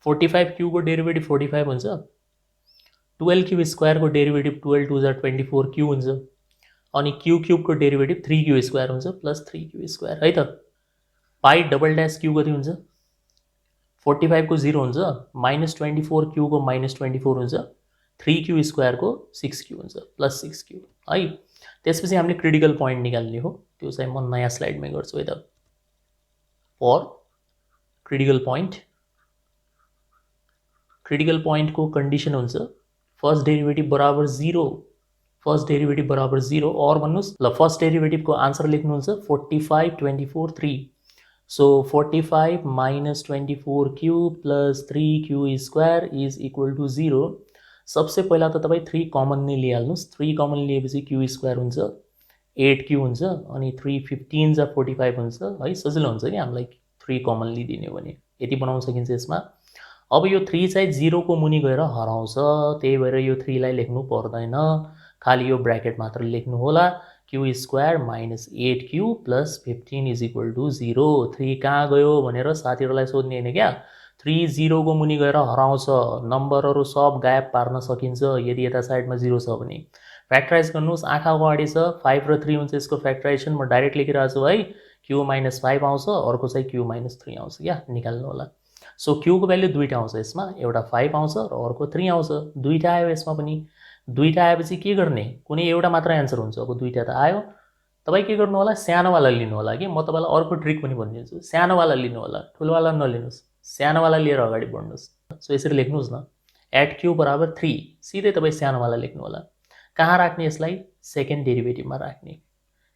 45q को डेरिभेटिभ 45 हुन्छ, 12q² को डेरिभेटिभ 12 2 24q हुन्छ, अनि q क्युब को डेरिभेटिभ 3q² हुन्छ प्लस 3q² है त। पाई डबल ड्यास क्यू कति हुन्छ, 45 को 0 हुन्छ, माइनस 24q को माइनस 24 हुन्छ, 3q² को 6q हुन्छ प्लस 6q है। त्यसपछि हामीले क्रिटिकल पोइन्ट निकाल्ने हो, त्यो चाहिँ म नयाँ स्लाइडमै गर्छु है त। फर क्रिटिकल पोइन्ट को कन्डिसन हुन्छ फर्स्ट डेरिभेटिभ बराबर 0, फर्स्ट डेरिभेटिभ बराबर 0, और भन्नुस् ल फर्स्ट डेरिभेटिभ को आन्सर लेख्नुहुन्छ 45 24 3। So 45 minus 24q plus 3q² is equal to 0। सबसे पहिला त तपाईँ 3 कमन नै लिइहाल्नुहोस्, 3 कमन लिएपछि q² हुन्छ 8q हुन्छ, अनि 3 15 जा 45 हुन्छ है। सजिलो हुन्छ कि हामीलाई 3 कमन लिइदिने हो भने, यति बनाउन सकिन्छ यसमा। अब यो 3 चाहिँ 0 को मुनि गएर हराउँछ, त्यही भएर यो 3 लाई लेख्नु पर्दैन, खाली यो ब्र्याकेट मात्र लेख्नु होला, q² minus 8q plus 15 is equal to 0। 3 कहाँ गयो भनेर साथीहरूलाई सोध्ने होइन क्या, 3 0 को मुनि गएर हराउँछ, नम्बरहरू सब गायब पार्न सकिन्छ यदि यता साइडमा 0 छ भने। फ्याक्टराइज गर्नुहोस्, आँखा अगाडि छ 5 र 3 हुन्छ यसको फ्याक्टराइजेसन, म डाइरेक्ट लेखिरहेको छु है, q माइनस 5 आउँछ, अर्को चाहिँ q माइनस 3 आउँछ क्या, निकाल्नु होला। सो q को भ्याल्यु दुईटा आउँछ यसमा, एउटा 5 आउँछ र अर्को 3 आउँछ, दुईटा आयो यसमा पनि। दुईटा आएपछि के गर्ने, कुनै एउटा मात्र एन्सर हुन्छ, अब दुईटा त आयो। तपाईँ के गर्नु होला, सानोवाला लिनु होला कि, म तपाईँलाई अर्को ट्रिक पनि भनिदिन्छु, सानोवाला लिनु होला, ठुलोवाला नलिनुहोस्, सानोवाला लिएर अगाडि बढ्नुहोस्। सो यसरी लेख्नुहोस् न, एट q बराबर 3, सिधै तपाईँ सानोवाला लेख्नु होला। कहाँ राख्ने यसलाई, सेकेन्ड डेरिभेटिभमा राख्ने।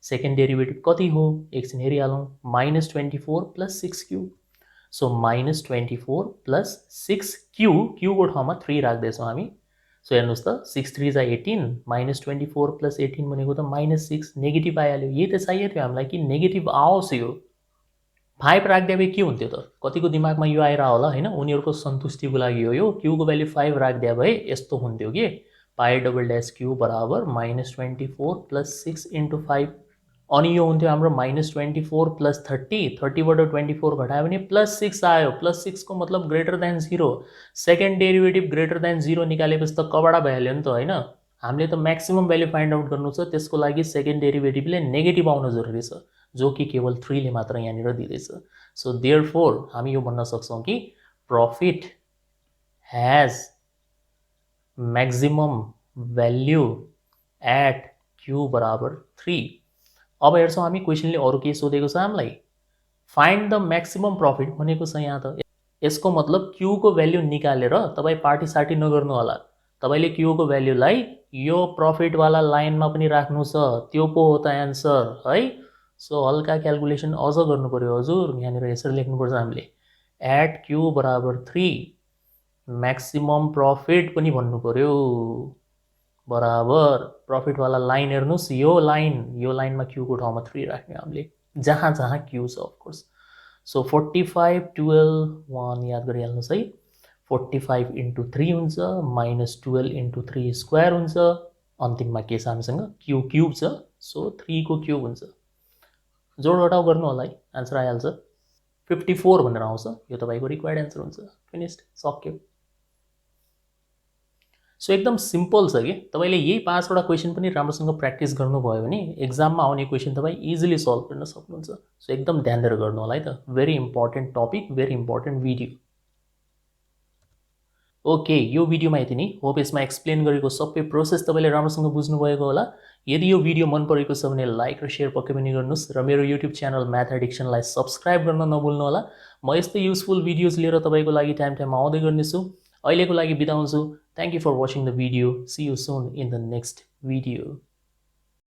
सेकेन्ड डेरिभेटिभ कति हो एकछिन हेरिहालौँ, minus 24 plus 6q। So minus 24 plus 6q, q को ठाउँमा 3 राख्दैछौँ हामी। सो हेर्नुहोस् त 6 3 जा 18, माइनस 24 प्लस 18 भनेको त माइनस 6, नेगेटिभ आइहाल्यो। यही त चाहिएको थियो हामीलाई कि नेगेटिभ आओस्। यो 5 राखिदिए भए के हुन्थ्यो त, कतिको दिमागमा यो आइरह होला होइन, उनीहरूको सन्तुष्टिको लागि हो यो। q को भ्याल्यु 5 राखिदिए भए यस्तो हुन्थ्यो कि पाई डबल ड्यास q बराबर माइनस 24 प्लस 6 इंटू 5, अनि यो हुन्थ्यो हाम्रो माइनस 24 प्लस 30, 30बाट 24 घटायो भने प्लस 6 आयो, प्लस 6 को मतलब greater than 0। Second derivative greater than 0 निकालेपछि त कबाडा भइहाल्यो नि त होइन। हामीले त म्याक्सिमम भ्याल्यु फाइन्ड आउट गर्नु छ, त्यसको लागि सेकेन्ड डेरिभेटिभले नेगेटिभ आउन जरुरी छ, जो कि केवल 3 ले मात्र यहाँनिर दिँदैछ। सो देयरफोर हामी यो भन्न सक्छौँ कि profit has maximum value at q बराबर 3। अब हेर्छौँ हामी क्वेसनले अरु के सोधेको छ हामीलाई, फाइन्ड द मैक्सिमम प्रॉफिट भनेको छ यहाँ त। यसको मतलब q को भ्याल्यु निकालेर तपाईँ पार्टी सार्टी नगर्नु होला, तपाईले q को भ्याल्युलाई यो प्रॉफिट वाला लाइनमा पनि राख्नु छ, त्यो पो हो त एन्सर है। सो हल्का क्याल्कुलेसन अझ गर्नु पर्यो हजुर, यहाँनिर यसरी लेख्नुपर्छ हामीले, एट q बराबर 3 मैक्सिमम प्रॉफिट पनि भन्नु पर्यो, बराबर प्रॉफिट वाला लाइन हेर्नुस्, यो लाइनमा q को ठाउँमा 3 राख्ने हामीले, जहाँ जहाँ q छ अफ कोर्स। सो 45 12 1 याद गरिहाल्नुस् है, 45 इंटू 3 हुन्छ, माइनस 12 इंटू 3 स्क्वायर हुन्छ, अन्तिममा के छ हामीसँग q क्युब छ, सो 3 को क्युब हुन्छ। जोड घटाउ गर्नु होला है, आन्सर आइहाल्छ, 54 भनेर आउँछ, यो तपाईको रिक्वायर्ड आन्सर हुन्छ। फिनिस्ड, सक्यो। सो एकदम सिम्पल छ कि, तपाईले यही 5 वटा क्वेसन पनि राम्रोसँग प्र्याक्टिस गर्नुभयो भने एक्जाममा आउने क्वेसन तपाईँ इजिली सल्भ गर्न सक्नुहुन्छ। सो एकदम ध्यान दिएर गर्नु होला है त, very important topic, very important video. Okay, यो भिडियोमा यति नै। होप यसमा एक्सप्लेन गरेको सबै प्रोसेस तपाईले राम्रोसँग बुझ्नुभएको होला। यदि यो भिडियो मन परेको छ भने लाइक र शेयर पक्कै पनि गर्नुहोस्, र मेरो युट्युब च्यानल म्याथ एडिक्सनलाई सब्स्क्राइब गर्न नभुल्नु होला। म यस्तै युजफुल भिडियोज लिएर तपाईको लागि टाइम टाइममा आउँदै गर्नेछु। अहिलेको लागि बिदा हुन्छु। Thank you for watching the video. See you soon in the next video.